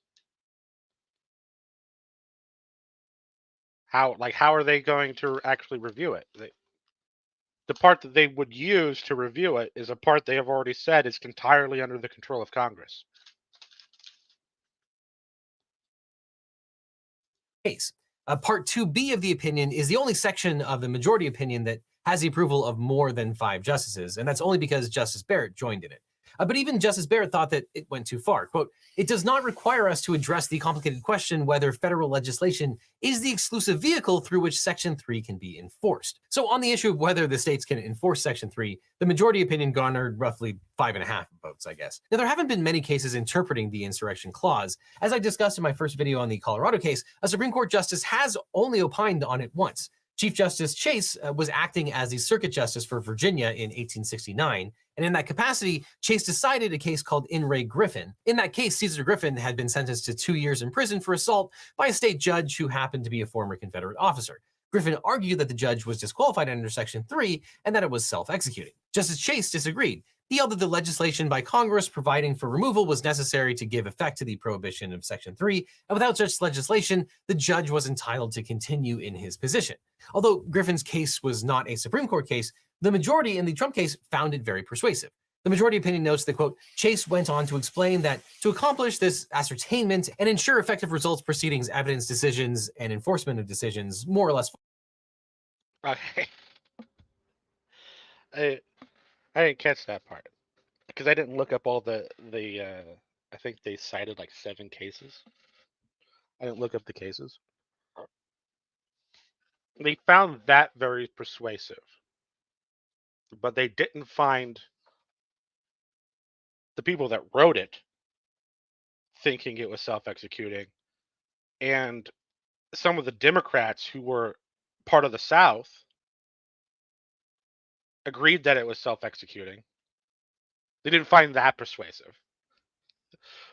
How are they going to actually review it? The part that they would use to review it is a part they have already said is entirely under the control of Congress. Case. Part 2B of the opinion is the only section of the majority opinion that has the approval of more than 5 justices, and that's only because Justice Barrett joined in it. But even Justice Barrett thought that it went too far. Quote, "It does not require us to address the complicated question whether federal legislation is the exclusive vehicle through which Section 3 can be enforced." So on the issue of whether the states can enforce Section 3, the majority opinion garnered roughly 5.5 votes, I guess. Now, there haven't been many cases interpreting the insurrection clause. As I discussed in my first video on the Colorado case, a Supreme Court justice has only opined on it once. Chief Justice Chase was acting as the circuit justice for Virginia in 1869, and in that capacity, Chase decided a case called In re Griffin. In that case, Cesar Griffin had been sentenced to 2 years in prison for assault by a state judge who happened to be a former Confederate officer. Griffin argued that the judge was disqualified under Section 3 and that it was self-executing. Justice Chase disagreed. He held that the legislation by Congress providing for removal was necessary to give effect to the prohibition of Section 3, and without such legislation, the judge was entitled to continue in his position. Although Griffin's case was not a Supreme Court case, the majority in the Trump case found it very persuasive. The majority opinion notes that, quote, "Chase went on to explain that to accomplish this ascertainment and ensure effective results, proceedings, evidence, decisions, and enforcement of decisions, more or less." Okay. I didn't catch that part because I didn't look up all the I think they cited like 7 cases. I didn't look up the cases. They found that very persuasive, but they didn't find the people that wrote it thinking it was self-executing, and some of the Democrats who were part of the South agreed that it was self-executing. They didn't find that persuasive,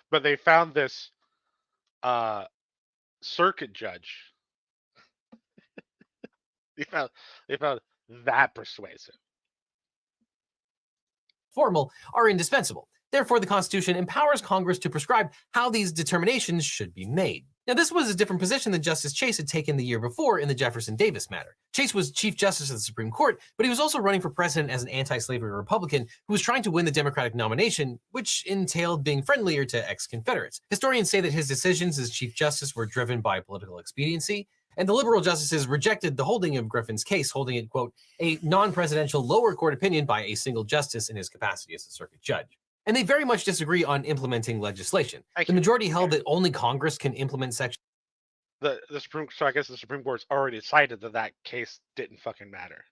but they found this circuit judge. they found that persuasive. Formal are indispensable. Therefore, the Constitution empowers Congress to prescribe how these determinations should be made. Now, this was a different position than Justice Chase had taken the year before in the Jefferson-Davis matter. Chase was Chief Justice of the Supreme Court, but he was also running for president as an anti-slavery Republican who was trying to win the Democratic nomination, which entailed being friendlier to ex-Confederates. Historians say that his decisions as Chief Justice were driven by political expediency, and the liberal justices rejected the holding of Griffin's case, holding it, quote, "a non-presidential lower court opinion by a single justice in his capacity as a circuit judge." And they very much disagree on implementing legislation. The majority held that only Congress can implement Section the Supreme. So I guess the Supreme Court's already decided that case didn't fucking matter.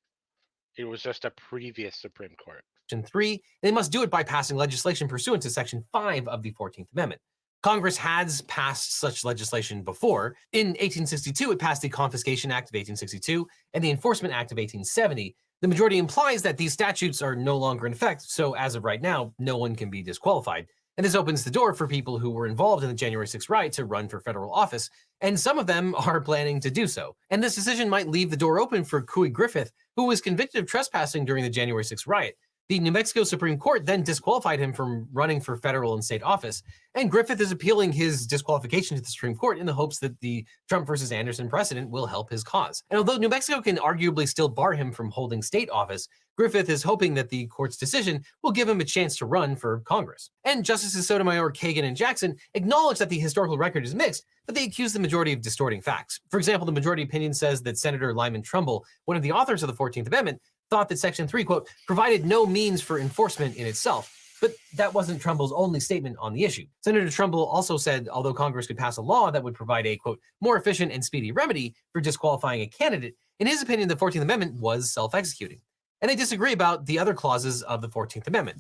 It was just a previous Supreme Court. 3. They must do it by passing legislation pursuant to Section 5 of the 14th Amendment. Congress has passed such legislation before. In 1862, it passed the Confiscation Act of 1862 and the Enforcement Act of 1870. The majority implies that these statutes are no longer in effect, so as of right now, no one can be disqualified. And this opens the door for people who were involved in the January 6th riot to run for federal office, and some of them are planning to do so. And this decision might leave the door open for Couy Griffith, who was convicted of trespassing during the January 6th riot. The New Mexico Supreme Court then disqualified him from running for federal and state office, and Griffith is appealing his disqualification to the Supreme Court in the hopes that the Trump versus Anderson precedent will help his cause. And although New Mexico can arguably still bar him from holding state office, Griffith is hoping that the court's decision will give him a chance to run for Congress. And Justices Sotomayor, Kagan, and Jackson acknowledge that the historical record is mixed, but they accuse the majority of distorting facts. For example, the majority opinion says that Senator Lyman Trumbull, one of the authors of the 14th Amendment, thought that Section 3, quote, provided no means for enforcement in itself. But that wasn't Trumbull's only statement on the issue. Senator Trumbull also said, although Congress could pass a law that would provide a, quote, more efficient and speedy remedy for disqualifying a candidate, in his opinion, the 14th Amendment was self-executing. And they disagree about the other clauses of the 14th Amendment.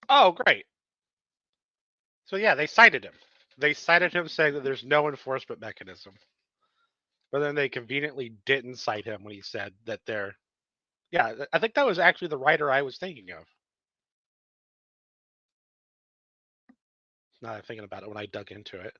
Oh, great. So yeah, they cited him. They cited him saying that there's no enforcement mechanism. But then they conveniently didn't cite him when he said that they're... Yeah, I think that was actually the writer I was thinking of. Now I'm thinking about it when I dug into it.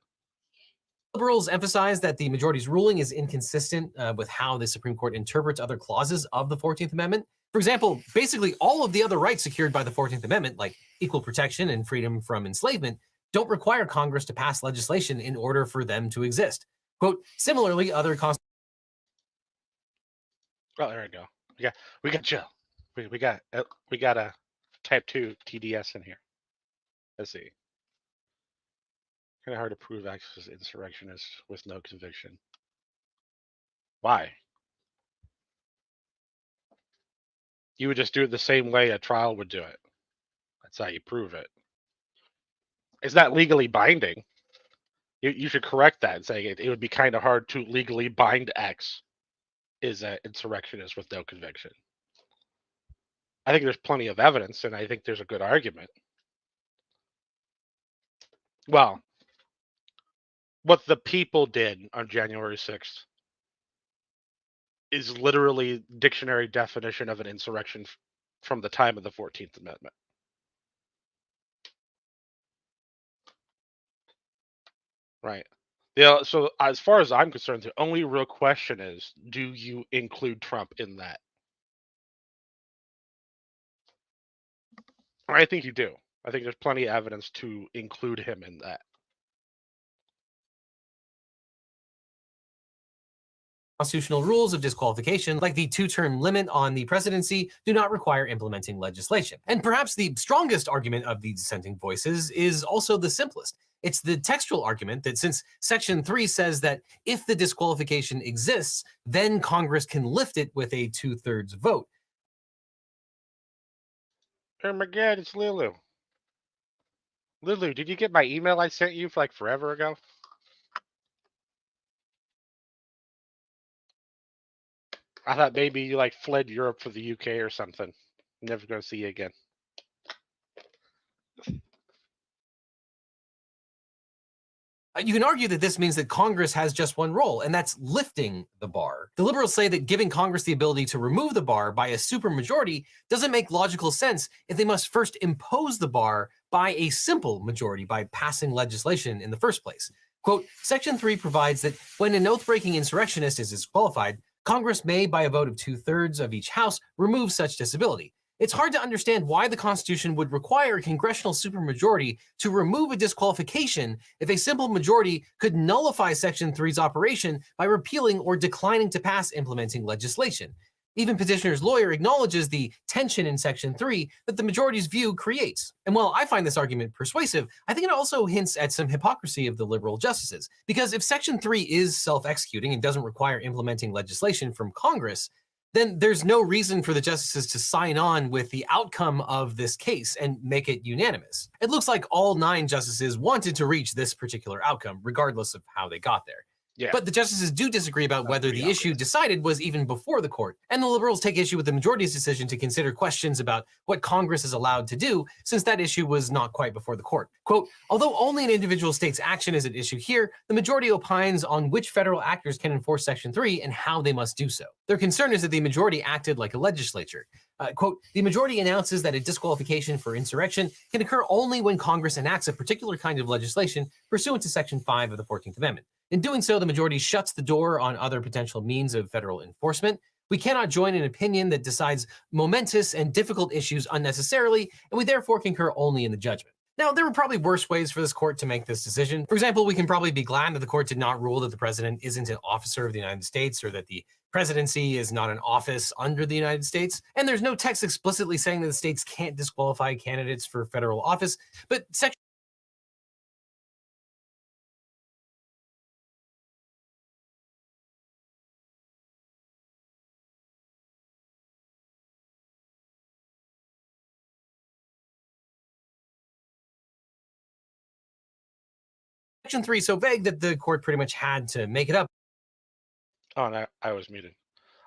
Liberals emphasize that the majority's ruling is inconsistent with how the Supreme Court interprets other clauses of the 14th Amendment. For example, basically all of the other rights secured by the 14th Amendment, like equal protection and freedom from enslavement, don't require Congress to pass legislation in order for them to exist. Quote, similarly, other Oh, there we go. We got Jill. We got a type 2 TDS in here. Let's see. Kind of hard to prove X was insurrectionist with no conviction. Why? You would just do it the same way a trial would do it. That's how you prove it. It's not legally binding. You should correct that and say it would be kind of hard to legally bind X is an insurrectionist with no conviction. I think there's plenty of evidence, and I think there's a good argument. Well, what the people did on January 6th is literally dictionary definition of an insurrection from the time of the 14th Amendment. Right. Yeah, so as far as I'm concerned, the only real question is, do you include Trump in that? I think you do. I think there's plenty of evidence to include him in that. Constitutional rules of disqualification, like the 2-term limit on the presidency, do not require implementing legislation. And perhaps the strongest argument of the dissenting voices is also the simplest. It's the textual argument that since Section 3 says that if the disqualification exists, then Congress can lift it with a 2/3 vote. Oh my God, it's Lulu. Lulu, did you get my email I sent you like forever ago? I thought maybe you like fled Europe for the UK or something. Never gonna see you again. You can argue that this means that Congress has just one role, and that's lifting the bar. The liberals say that giving Congress the ability to remove the bar by a supermajority doesn't make logical sense if they must first impose the bar by a simple majority by passing legislation in the first place. Quote, Section 3 provides that when an oath-breaking insurrectionist is disqualified, Congress may, by a vote of 2/3 of each house, remove such disability. It's hard to understand why the Constitution would require a congressional supermajority to remove a disqualification if a simple majority could nullify Section 3's operation by repealing or declining to pass implementing legislation. Even petitioner's lawyer acknowledges the tension in Section 3 that the majority's view creates. And while I find this argument persuasive, I think it also hints at some hypocrisy of the liberal justices. Because if Section 3 is self-executing and doesn't require implementing legislation from Congress, then there's no reason for the justices to sign on with the outcome of this case and make it unanimous. It looks like all 9 justices wanted to reach this particular outcome, regardless of how they got there. Yeah. But the justices do disagree about whether the issue decided was even before the court, and the liberals take issue with the majority's decision to consider questions about what Congress is allowed to do, since that issue was not quite before the court. Quote, although only an individual state's action is at issue here, the majority opines on which federal actors can enforce Section 3 and how they must do so. Their concern is that the majority acted like a legislature. Quote, the majority announces that a disqualification for insurrection can occur only when Congress enacts a particular kind of legislation pursuant to Section 5 of the 14th Amendment. In doing so, the majority shuts the door on other potential means of federal enforcement. We cannot join an opinion that decides momentous and difficult issues unnecessarily, and we therefore concur only in the judgment. Now, there were probably worse ways for this court to make this decision. For example, we can probably be glad that the court did not rule that the president isn't an officer of the United States or that the presidency is not an office under the United States. And there's no text explicitly saying that the states can't disqualify candidates for federal office, but Section Section 3 is so vague that the court pretty much had to make it up. Oh, no, I was muted.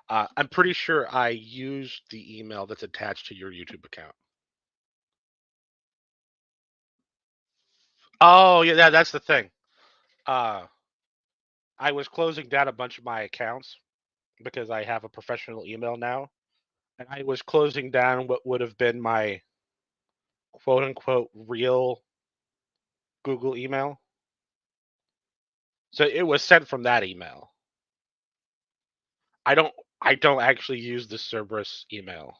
I'm pretty sure I used the email that's attached to your YouTube account. Oh, yeah, that's the thing. I was closing down a bunch of my accounts because I have a professional email now, and I was closing down what would have been my quote-unquote real Google email. So it was sent from that email. I don't actually use the Cerberus email.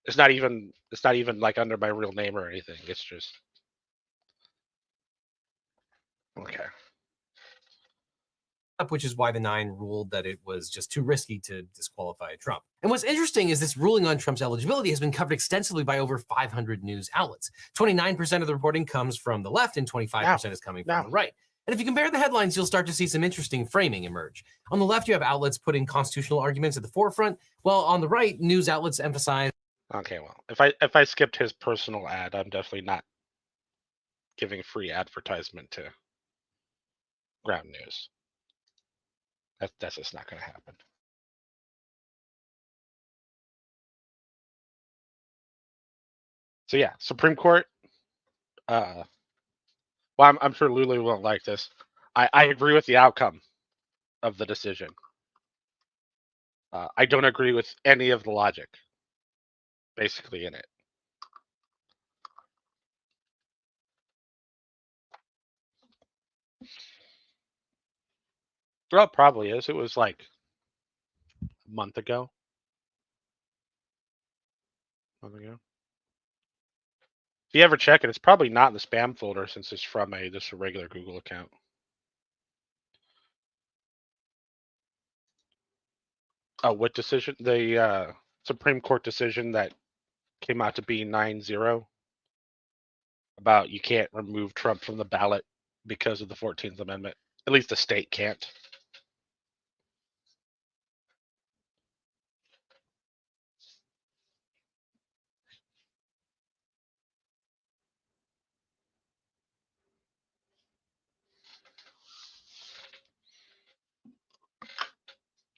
It's not even like under my real name or anything. It's just okay. which is why the 9 ruled that it was just too risky to disqualify Trump. And what's interesting is this ruling on Trump's eligibility has been covered extensively by over 500 news outlets. 29% of the reporting comes from the left and 25% is coming from the right. And if you compare the headlines, you'll start to see some interesting framing emerge. On the left, you have outlets putting constitutional arguments at the forefront, while on the right, news outlets emphasize. Okay, well, if I skipped his personal ad, I'm definitely not giving free advertisement to Ground News. That's just not going to happen. So yeah, Supreme Court. Well, I'm sure Lulu won't like this. I agree with the outcome of the decision. I don't agree with any of the logic, basically, in it. Well, it probably is. It was like a month ago. If you ever check it, it's probably not in the spam folder since it's from just a regular Google account. Oh, what decision? The Supreme Court decision that came out to be 9-0 about you can't remove Trump from the ballot because of the 14th Amendment. At least the state can't.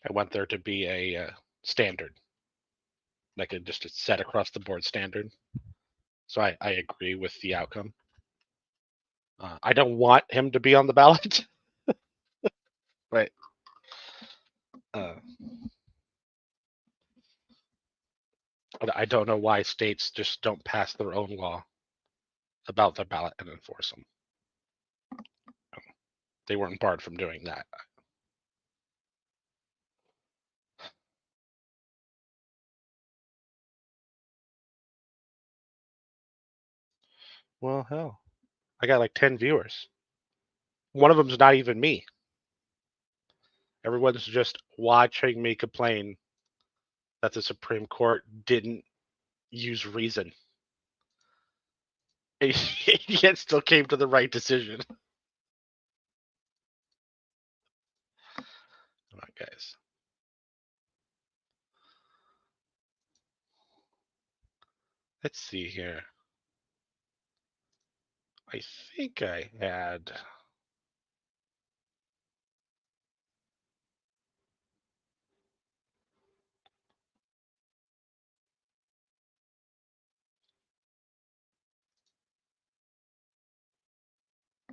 I want there to be a standard, like just a set across the board standard. So I agree with the outcome. I don't want him to be on the ballot, but I don't know why states just don't pass their own law about the ballot and enforce them. They weren't barred from doing that. Well, hell, I got like 10 viewers. One of them's not even me. Everyone's just watching me complain that the Supreme Court didn't use reason. Yet still came to the right decision. Come on, guys. Let's see here. I think I had.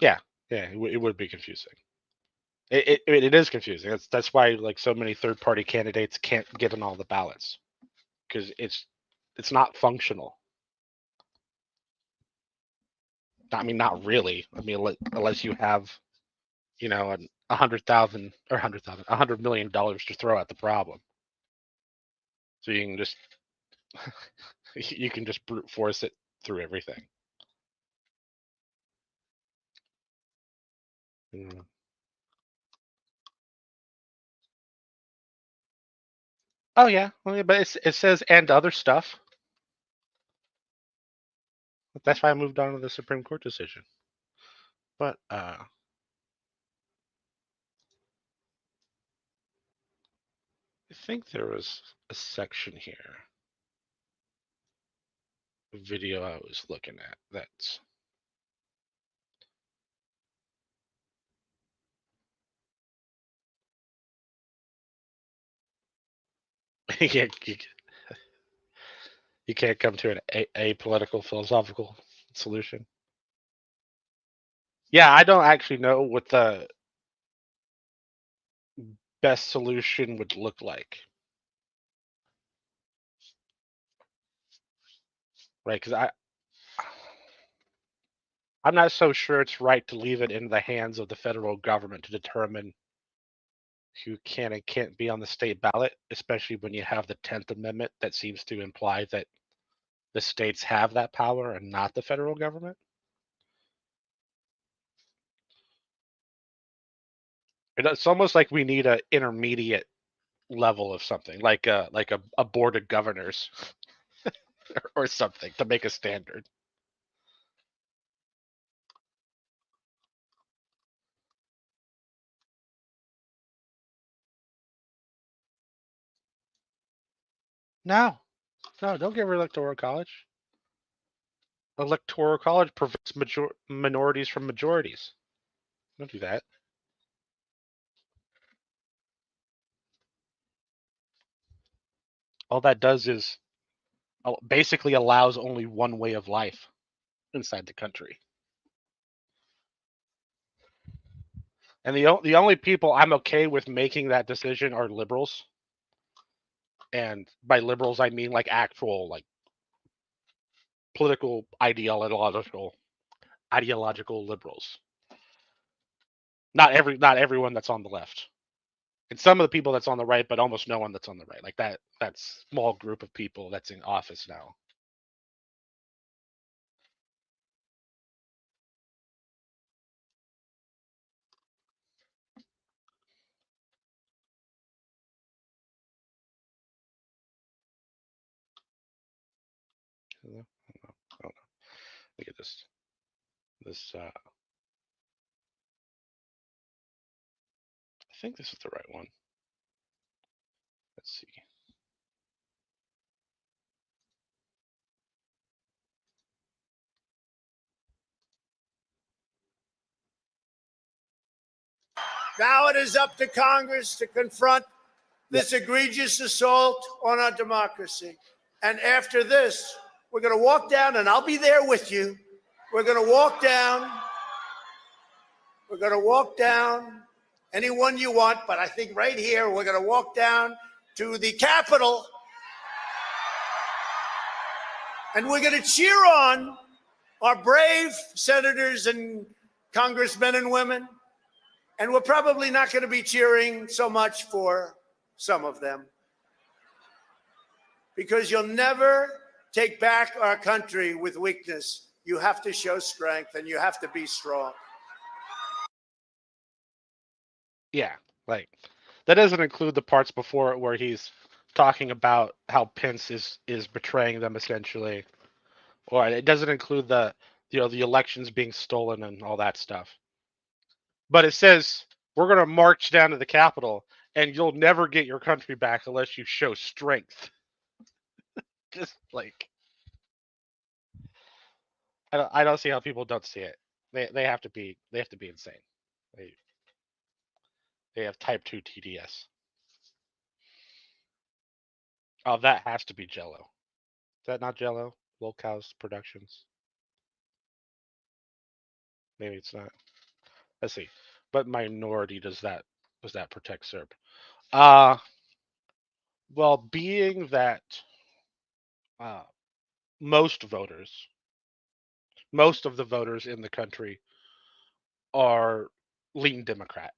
Yeah, it would be confusing. It is confusing. That's why like so many third-party candidates can't get in all the ballots because it's not functional. I mean, not really. I mean, unless you have, $100 million to throw at the problem, so you can just brute force it through everything. Oh yeah, but it says and other stuff. That's why I moved on to the Supreme Court decision. But I think there was a section here, a video I was looking at that's. You can't come to an apolitical philosophical solution. Yeah, I don't actually know what the best solution would look like. Right, because I'm not so sure it's right to leave it in the hands of the federal government to determine who can and can't be on the state ballot, especially when you have the 10th Amendment that seems to imply that the states have that power and not the federal government. It's almost like we need an intermediate level of something, like a board of governors or something to make a standard. No, no, don't give her electoral college. Electoral college prevents minorities from majorities. Don't do that. All that does is basically allows only one way of life inside the country. And the only people I'm okay with making that decision are liberals. And by liberals, I mean like actual like political ideological liberals. Not everyone that's on the left. And some of the people that's on the right, but almost no one that's on the right. Like that small group of people that's in office now. I don't know. Look at this. I think this is the right one. Let's see. Now it is up to Congress to confront this egregious assault on our democracy. And after this, we're going to walk down, and I'll be there with you. We're going to walk down. We're going to walk down anyone you want, but I think right here, we're going to walk down to the Capitol, and we're going to cheer on our brave senators and congressmen and women. And we're probably not going to be cheering so much for some of them, because you'll never take back our country with weakness. You have to show strength, and you have to be strong. Yeah, like that doesn't include the parts before it where he's talking about how Pence is betraying them essentially, or it doesn't include the elections being stolen and all that stuff. But it says we're going to march down to the Capitol, and you'll never get your country back unless you show strength. Just like I don't see how people don't see it. They have to be insane. They have type 2 TDS. Oh, that has to be Jello. Is that not Jello? Lil Cows Productions. Maybe it's not. Let's see. What minority does that protect serb? Well, being that uh, most of the voters in the country are lean Democrat,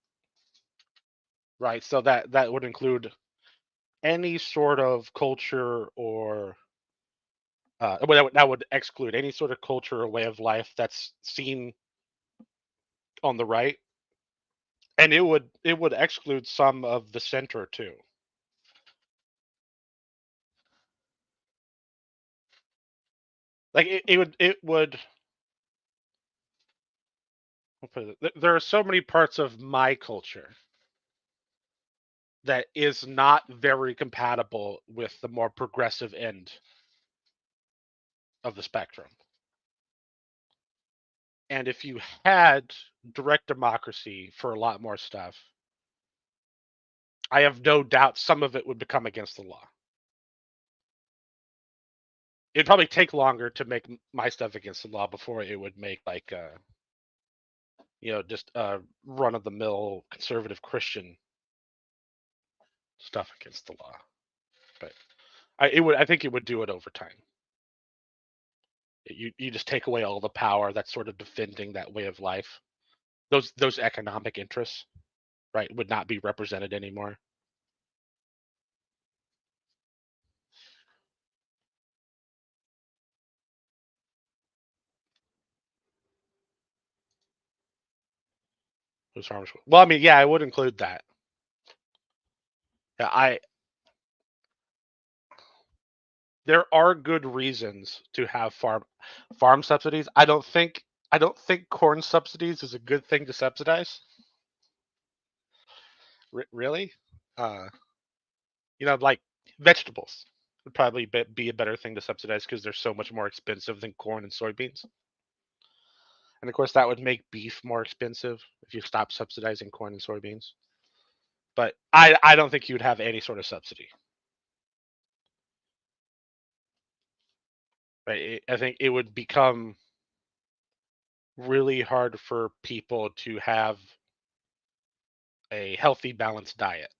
right? So that would include any sort of culture or that would exclude any sort of culture or way of life that's seen on the right, and it would exclude some of the center too. Like it would. There are so many parts of my culture that is not very compatible with the more progressive end of the spectrum. And if you had direct democracy for a lot more stuff, I have no doubt some of it would become against the law. It'd probably take longer to make my stuff against the law before it would make like just run of the mill conservative Christian stuff against the law. But I think it would do it over time. You just take away all the power that's sort of defending that way of life. Those economic interests, right, would not be represented anymore. Well, I mean, yeah, I would include that. Yeah, there are good reasons to have farm subsidies. I don't think corn subsidies is a good thing to subsidize. Really? Uh, like vegetables would probably be a better thing to subsidize because they're so much more expensive than corn and soybeans. And of course, that would make beef more expensive if you stop subsidizing corn and soybeans. But I don't think you'd have any sort of subsidy. Right? I think it would become really hard for people to have a healthy, balanced diet,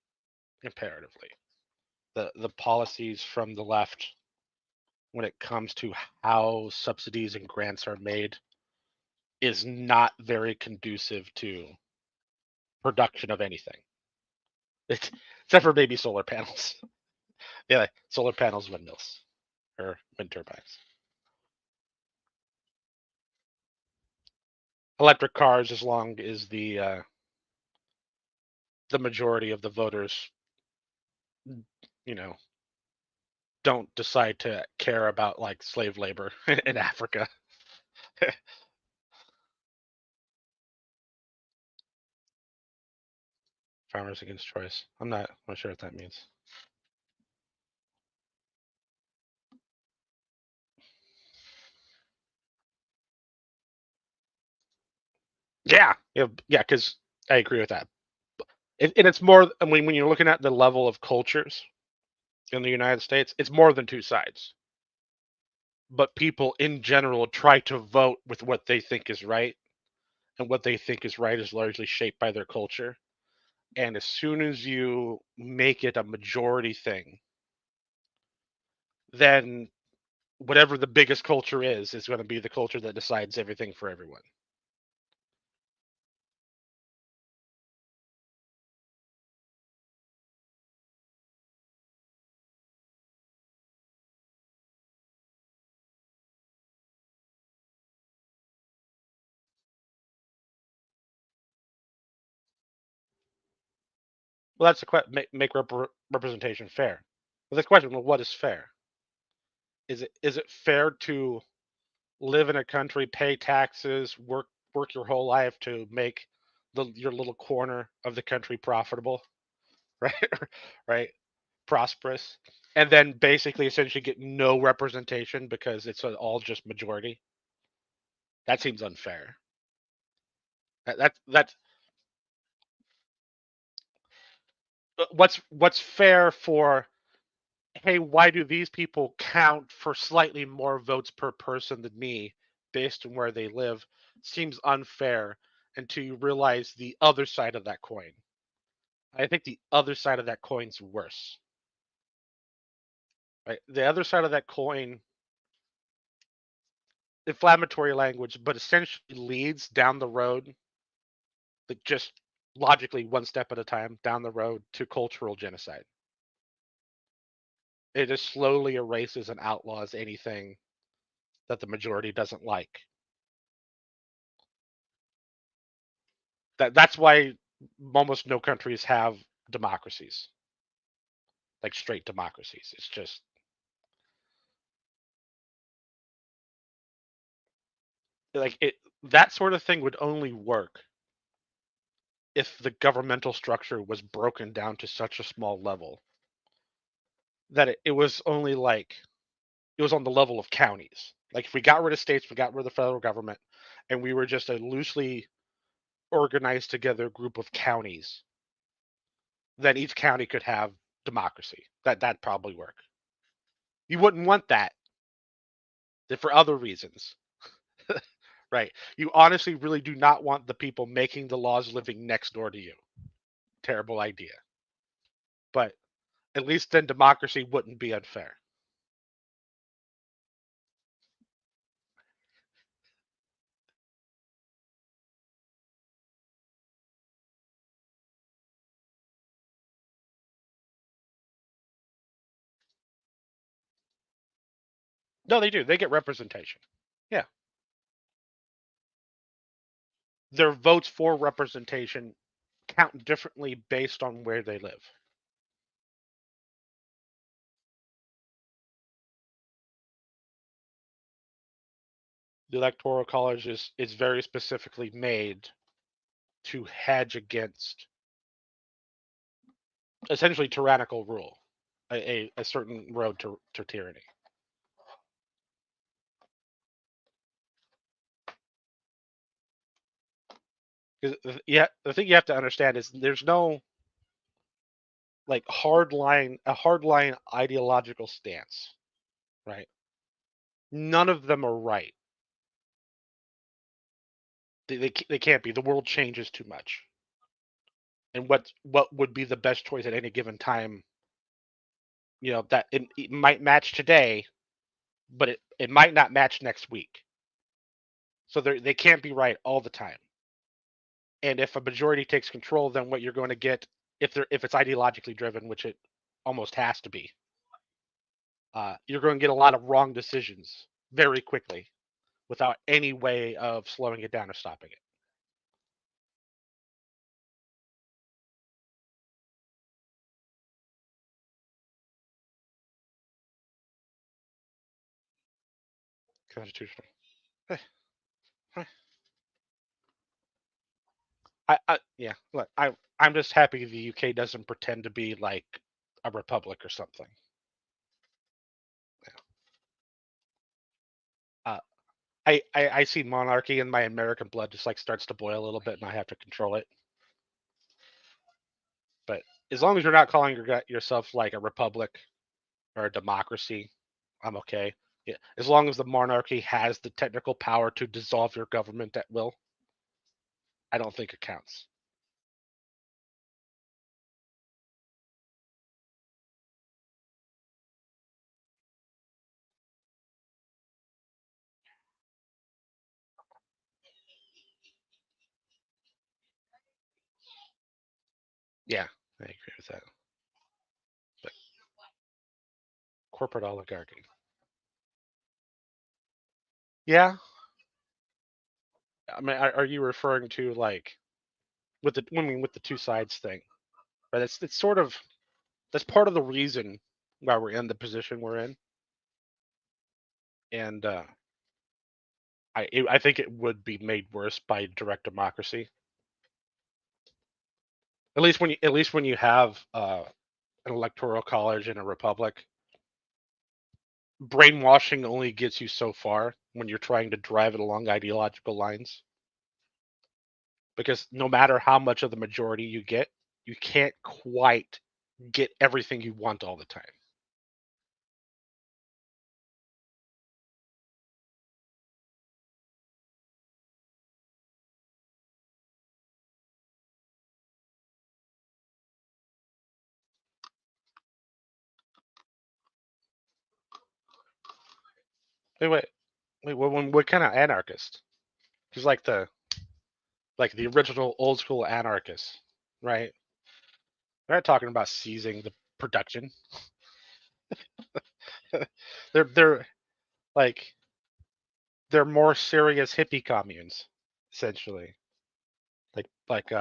imperatively. The policies from the left, when it comes to how subsidies and grants are made, is not very conducive to production of anything. Except for maybe solar panels. Yeah, solar panels, windmills, or wind turbines. Electric cars, as long as the majority of the voters, don't decide to care about like slave labor in Africa. Farmers against choice. I'm not sure what that means. Yeah, because I agree with that. And it's more. I mean, when you're looking at the level of cultures in the United States, it's more than two sides. But people in general try to vote with what they think is right, and what they think is right is largely shaped by their culture. And as soon as you make it a majority thing, then whatever the biggest culture is going to be the culture that decides everything for everyone. Well, that's the question. Make representation fair. Well, the question: well, what is fair? Is it fair to live in a country, pay taxes, work your whole life to make your little corner of the country profitable, right? Right, prosperous, and then basically essentially get no representation because it's all just majority? That seems unfair. That's what's fair for. Hey, why do these people count for slightly more votes per person than me based on where they live? Seems unfair until you realize the other side of that coin. I think the other side of that coin's worse. Right? The other side of that coin, inflammatory language, but essentially leads down the road, like just logically one step at a time down the road to cultural genocide. It just slowly erases and outlaws anything that the majority doesn't like. That's why almost no countries have democracies, like straight democracies. It's just like that sort of thing would only work if the governmental structure was broken down to such a small level that it was only like it was on the level of counties. Like if we got rid of states, we got rid of the federal government, and we were just a loosely organized together group of counties, then each county could have democracy. That'd probably work. You wouldn't want that for other reasons. Right. You honestly really do not want the people making the laws living next door to you. Terrible idea. But at least then democracy wouldn't be unfair. No, they do. They get representation. Yeah. their votes for representation count differently based on where they live. The Electoral College is very specifically made to hedge against essentially tyrannical rule, a certain road to tyranny. Yeah, the thing you have to understand is there's no like a hardline ideological stance, right? None of them are right. They can't be. The world changes too much, and what would be the best choice at any given time? You know that it might match today, but it might not match next week. So they can't be right all the time. And if a majority takes control, then what you're going to get, if it's ideologically driven, which it almost has to be, you're going to get a lot of wrong decisions very quickly, without any way of slowing it down or stopping it. Constitutional. Yeah. Look, I'm just happy the UK doesn't pretend to be like a republic or something. Yeah. I see monarchy and my American blood just like starts to boil a little bit, and I have to control it. But as long as you're not calling yourself like a republic or a democracy, I'm okay. Yeah. As long as the monarchy has the technical power to dissolve your government at will, I don't think it counts. Yeah, I agree with that. But corporate oligarchy. Yeah. I mean, are you referring to like with the two sides thing? But it's sort of that's part of the reason why we're in the position we're in, and I think it would be made worse by direct democracy. At least when you have an electoral college in a republic, brainwashing only gets you so far when you're trying to drive it along ideological lines. Because no matter how much of the majority you get, you can't quite get everything you want all the time. Wait, what kind of anarchist? He's like the original old school anarchist, right? They're not talking about seizing the production. they're like they're more serious hippie communes, essentially. Like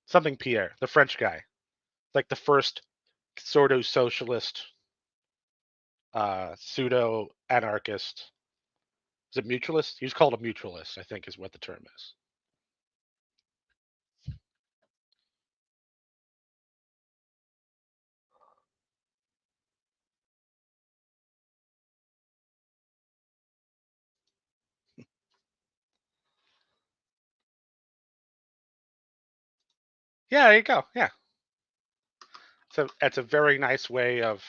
something Pierre, the French guy, like the first sort of socialist, pseudo anarchist. Is it mutualist? He's called a mutualist, I think, is what the term is. Yeah, there you go. Yeah. So that's a very nice way of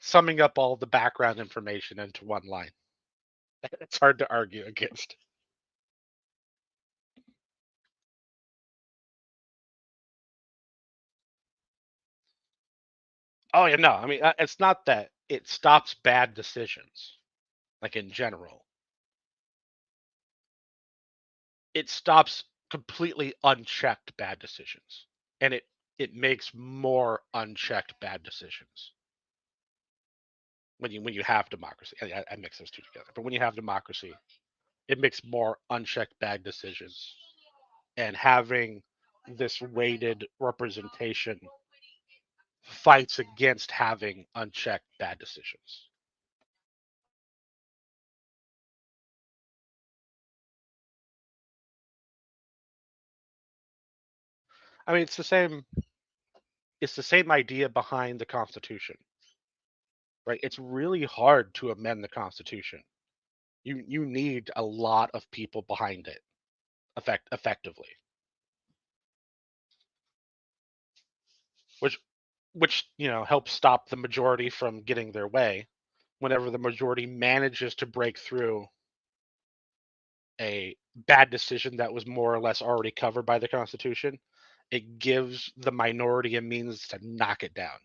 summing up all the background information into one line. It's hard to argue against. Oh yeah, no. I mean, it's not that it stops bad decisions, like in general. It stops completely unchecked bad decisions, and it makes more unchecked bad decisions when you have democracy. I mix those two together, but when you have democracy, it makes more unchecked bad decisions. And having this weighted representation fights against having unchecked bad decisions. I mean, it's the same idea behind the Constitution, right? It's really hard to amend the Constitution. You need a lot of people behind it, effectively. Which helps stop the majority from getting their way. Whenever the majority manages to break through a bad decision that was more or less already covered by the Constitution, it gives the minority a means to knock it down.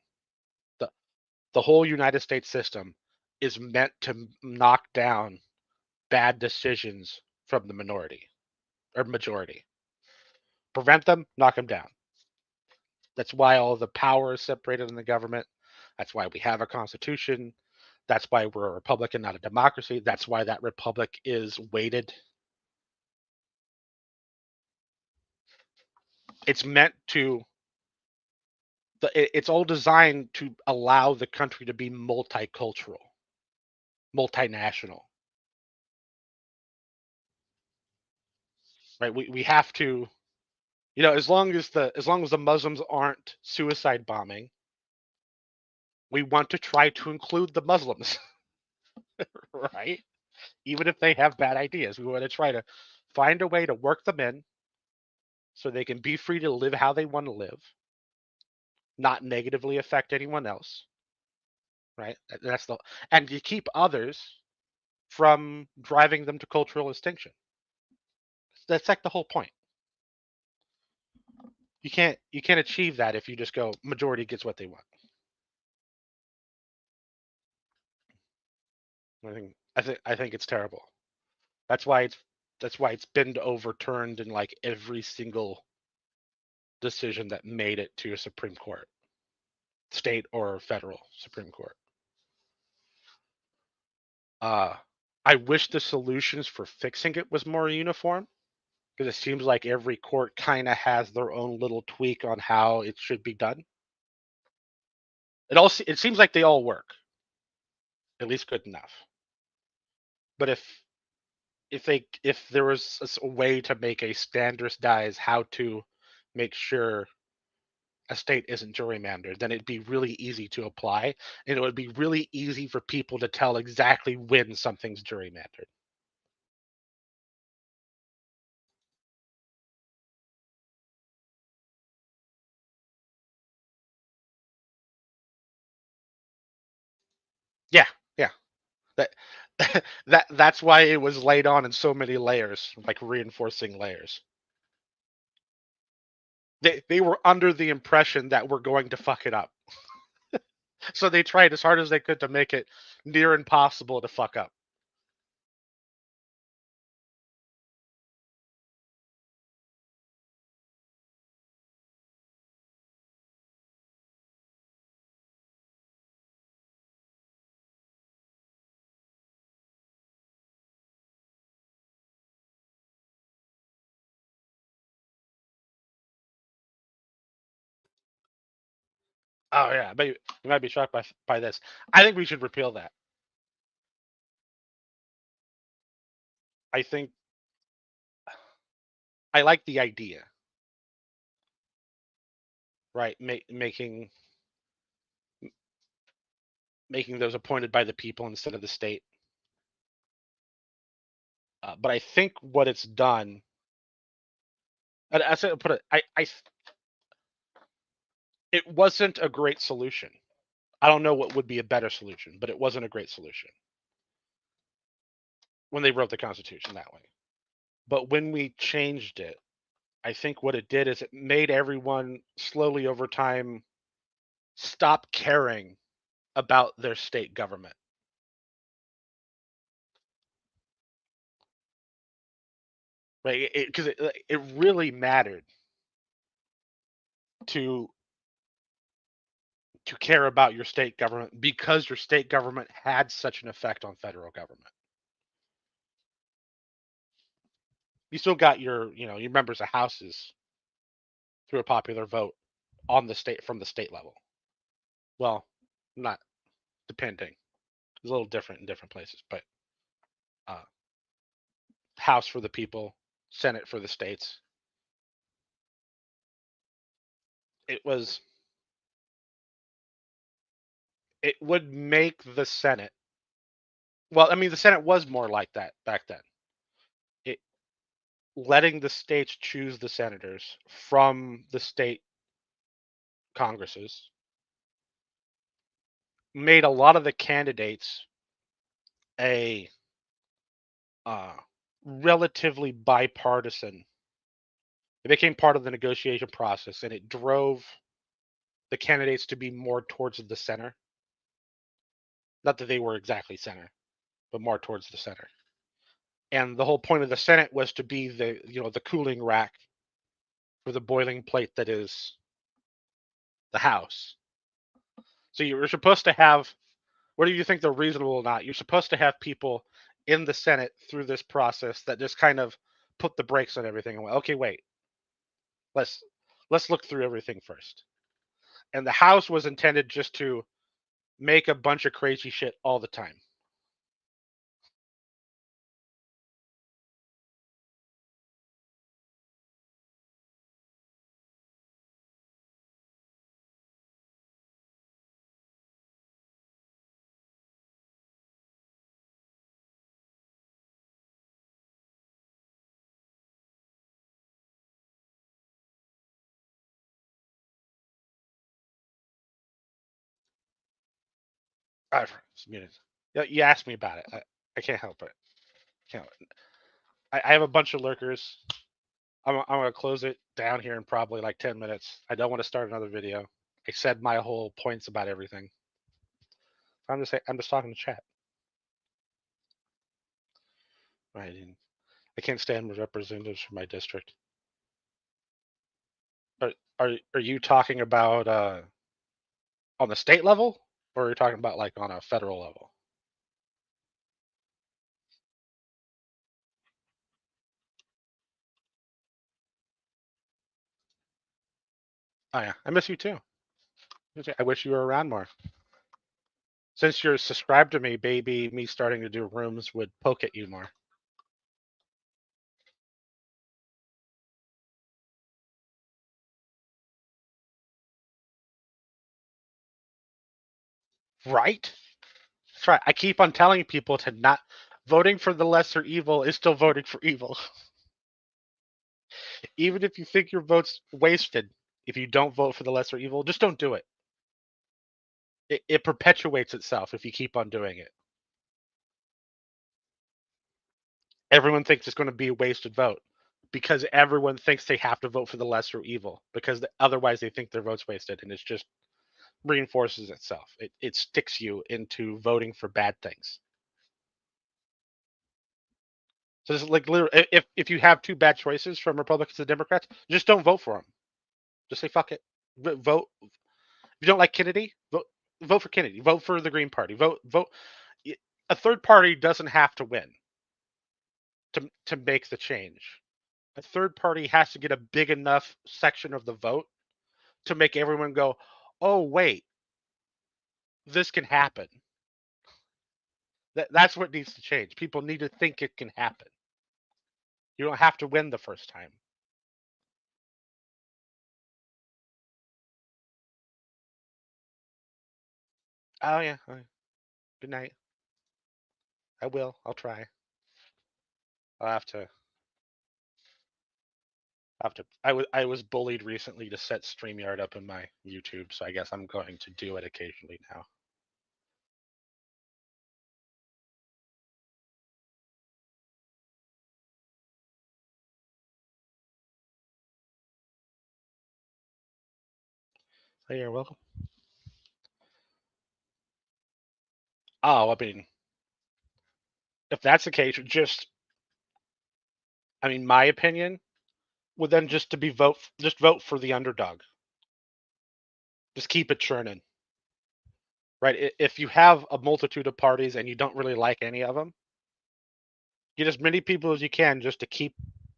The whole United States system is meant to knock down bad decisions from the minority or majority. Prevent them, knock them down. That's why all the power is separated in the government. That's why we have a constitution. That's why we're a republic and not a democracy. That's why that republic is weighted. It's meant to it's all designed to allow the country to be multicultural, multinational. Right? We have to, as long as the Muslims aren't suicide bombing, we want to try to include the Muslims, right? Even if they have bad ideas, we want to try to find a way to work them in so they can be free to live how they want to live, not negatively affect anyone else, right? And you keep others from driving them to cultural extinction. That's like the whole point. You can't achieve that if you just go majority gets what they want. I think it's terrible. That's why it's been overturned in like every single decision that made it to a Supreme Court, state or federal Supreme Court. I wish the solutions for fixing it was more uniform, because it seems like every court kind of has their own little tweak on how it should be done. It seems like they all work, at least good enough. But if there was a way to make a standardized how to make sure a state isn't gerrymandered, then it'd be really easy to apply, and it would be really easy for people to tell exactly when something's gerrymandered. Yeah, yeah. That that's why it was laid on in so many layers, like reinforcing layers. They were under the impression that we're going to fuck it up. So they tried as hard as they could to make it near impossible to fuck up. Oh yeah, maybe you might be shocked by this. I think we should repeal that. I think I like the idea, right? Making those appointed by the people instead of the state. But I think what it's done, and I said, put it, it wasn't a great solution. I don't know what would be a better solution, but it wasn't a great solution when they wrote the Constitution that way. But when we changed it, I think what it did is it made everyone slowly over time stop caring about their state government. Right? Because it really mattered to care about your state government because your state government had such an effect on federal government. you still got your members of houses through a popular vote on the state from the state level. Well, not depending. It's a little different in different places, but House for the people, Senate for the states. It would make the Senate. Well, I mean, the Senate was more like that back then. It letting the states choose the senators from the state congresses made a lot of the candidates a relatively bipartisan. It became part of the negotiation process, and it drove the candidates to be more towards the center. Not that they were exactly center, but more towards the center. And the whole point of the Senate was to be the cooling rack for the boiling plate that is the House. So you're supposed to have, whether you think they're reasonable or not, you're supposed to have people in the Senate through this process that just kind of put the brakes on everything and went, okay, wait, let's look through everything first. And the House was intended just to make a bunch of crazy shit all the time. I've muted. You asked me about it. I can't help it. I have a bunch of lurkers. I'm going to close it down here in probably like 10 minutes. I don't want to start another video. I said my whole points about everything. I'm just talking to chat. Right. And I can't stand representatives from my district. Are you talking about on the state level, or are you talking about like on a federal level? Oh yeah, I miss you too. I wish you were around more. Since you're subscribed to me, baby, me starting to do rooms would poke at you more. Right? That's right. I keep on telling people to not voting for the lesser evil is still voting for evil. Even if you think your vote's wasted, if you don't vote for the lesser evil, just don't do it. It perpetuates itself if you keep on doing it. Everyone thinks it's going to be a wasted vote because everyone thinks they have to vote for the lesser evil because otherwise they think their vote's wasted, and it's just reinforces itself. It sticks you into voting for bad things. So it's like literally, if you have two bad choices from Republicans and Democrats, just don't vote for them. Just say fuck it. Vote. If you don't like Kennedy, vote for Kennedy. Vote for the Green Party. Vote. A third party doesn't have to win to make the change. A third party has to get a big enough section of the vote to make everyone go, "Oh wait, this can happen." That's what needs to change. People need to think it can happen. You don't have to win the first time. Oh yeah. Good night. I will. I'll try. I'll have to. I was bullied recently to set StreamYard up in my YouTube, so I guess I'm going to do it occasionally now. Oh, you're welcome. Oh, I mean, if that's the case, my opinion would then just vote for the underdog. Just keep it churning. Right? If you have a multitude of parties and you don't really like any of them, get as many people as you can just to keep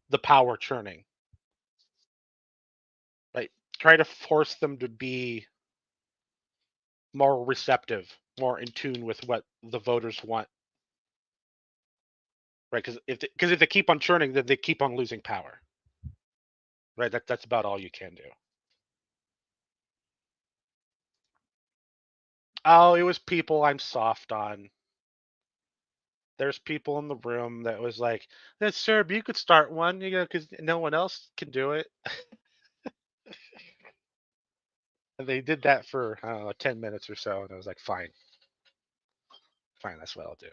the power churning. Right? Try to force them to be more receptive, more in tune with what the voters want. Right? Because if they keep on churning, then they keep on losing power. Right? That's about all you can do. Oh, it was people I'm soft on. There's people in the room that was like, "That's sir, you could start one, because no one else can do it." And they did that for, I don't know, 10 minutes or so, and I was like, fine, that's what I'll do.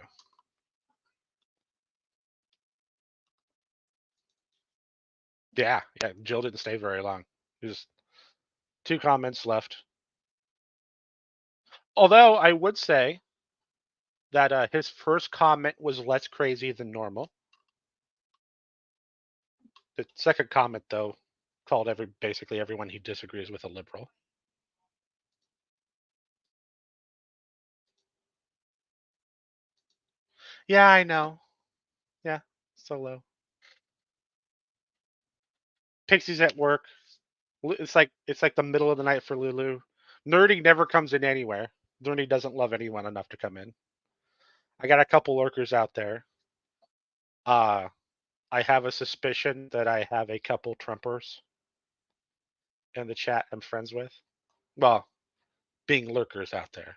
Yeah, Jill didn't stay very long. There's 2 comments left. Although I would say that his first comment was less crazy than normal. The second comment, though, called basically everyone he disagrees with a liberal. Yeah, I know. Yeah, so low. Pixie's at work. It's like the middle of the night for Lulu. Nerdy never comes in anywhere. Nerdy doesn't love anyone enough to come in. I got a couple lurkers out there. I have a suspicion that I have a couple Trumpers in the chat I'm friends with. Well, being lurkers out there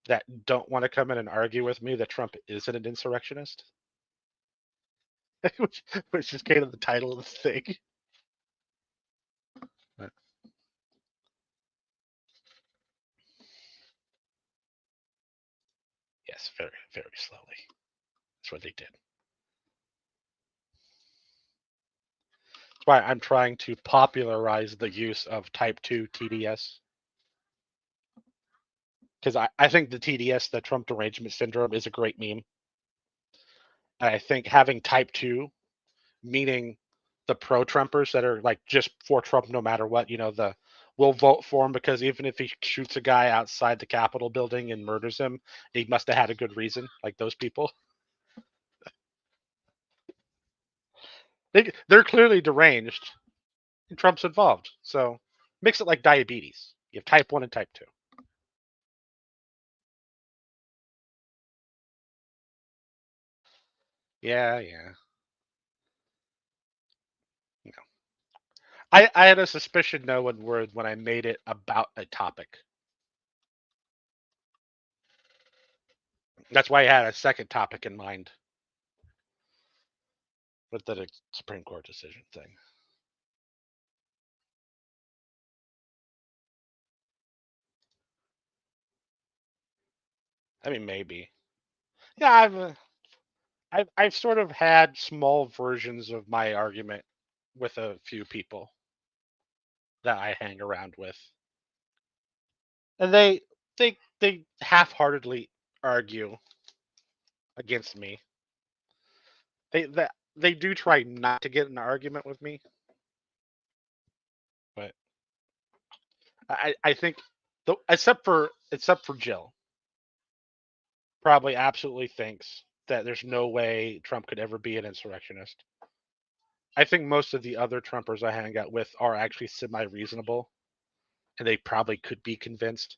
that don't want to come in and argue with me that Trump isn't an insurrectionist. which is kind of the title of the thing. But yes, very, very slowly. That's what they did. That's why I'm trying to popularize the use of type 2 TDS. Because I think the TDS, the Trump derangement syndrome, is a great meme. And I think having type 2, meaning the pro-Trumpers that are like just for Trump no matter what, we'll vote for him because even if he shoots a guy outside the Capitol building and murders him, he must have had a good reason, like those people. They're clearly deranged, and Trump's involved. So mix it like diabetes. You have type 1 and type 2. Yeah. I had a suspicion no one would when I made it about a topic. That's why I had a second topic in mind with the Supreme Court decision thing. I mean, maybe. Yeah, I've sort of had small versions of my argument with a few people that I hang around with, and they half-heartedly argue against me. They do try not to get in an argument with me, but I think except for Jill, probably absolutely thinks that there's no way Trump could ever be an insurrectionist. I think most of the other Trumpers I hang out with are actually semi-reasonable, and they probably could be convinced,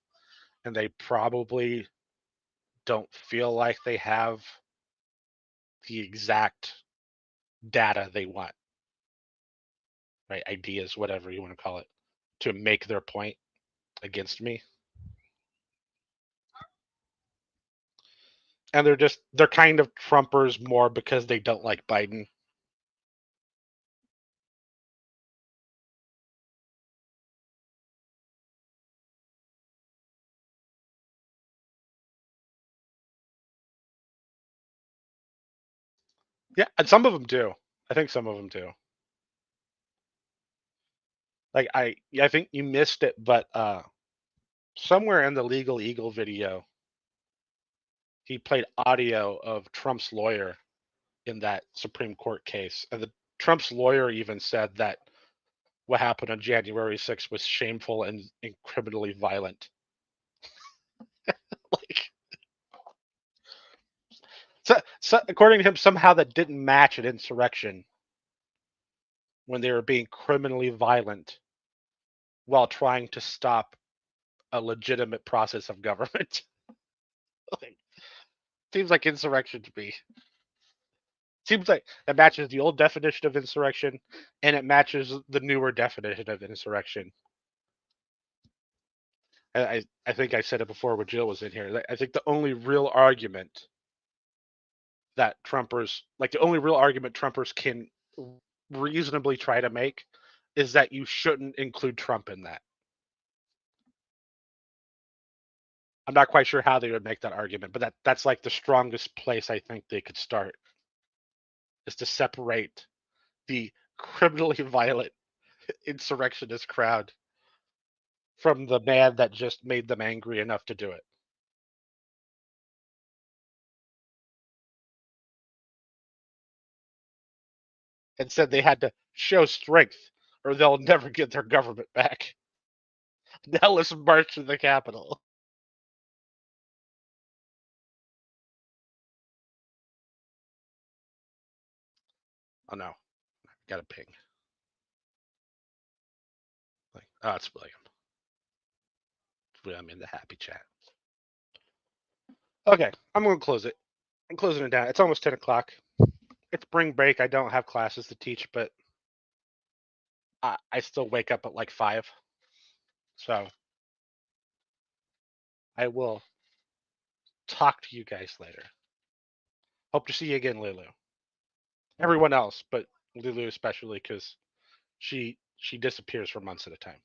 and they probably don't feel like they have the exact data they want, right? Ideas, whatever you want to call it, to make their point against me. And they're kind of Trumpers more because they don't like Biden. Yeah, and some of them do. I think some of them do. Like I think you missed it, but somewhere in the Legal Eagle video, he played audio of Trump's lawyer in that Supreme Court case, and Trump's lawyer even said that what happened on January 6th was shameful and criminally violent. Like, so according to him, somehow that didn't match an insurrection, when they were being criminally violent while trying to stop a legitimate process of government. Seems like insurrection to me. Seems like it matches the old definition of insurrection, and it matches the newer definition of insurrection. I think I said it before when Jill was in here. I think the only real argument that Trumpers, the only real argument Trumpers can reasonably try to make is that you shouldn't include Trump in that. I'm not quite sure how they would make that argument, but that's like the strongest place I think they could start, is to separate the criminally violent insurrectionist crowd from the man that just made them angry enough to do it. And said they had to show strength or they'll never get their government back. Now let's march to the Capitol. Oh no, got a ping. Oh, it's William. I'm in the happy chat. Okay, I'm going to close it. I'm closing it down. It's almost 10 o'clock. It's spring break. I don't have classes to teach, but I still wake up at like 5. So I will talk to you guys later. Hope to see you again, Lulu. Everyone else, but Lulu especially, because she disappears for months at a time.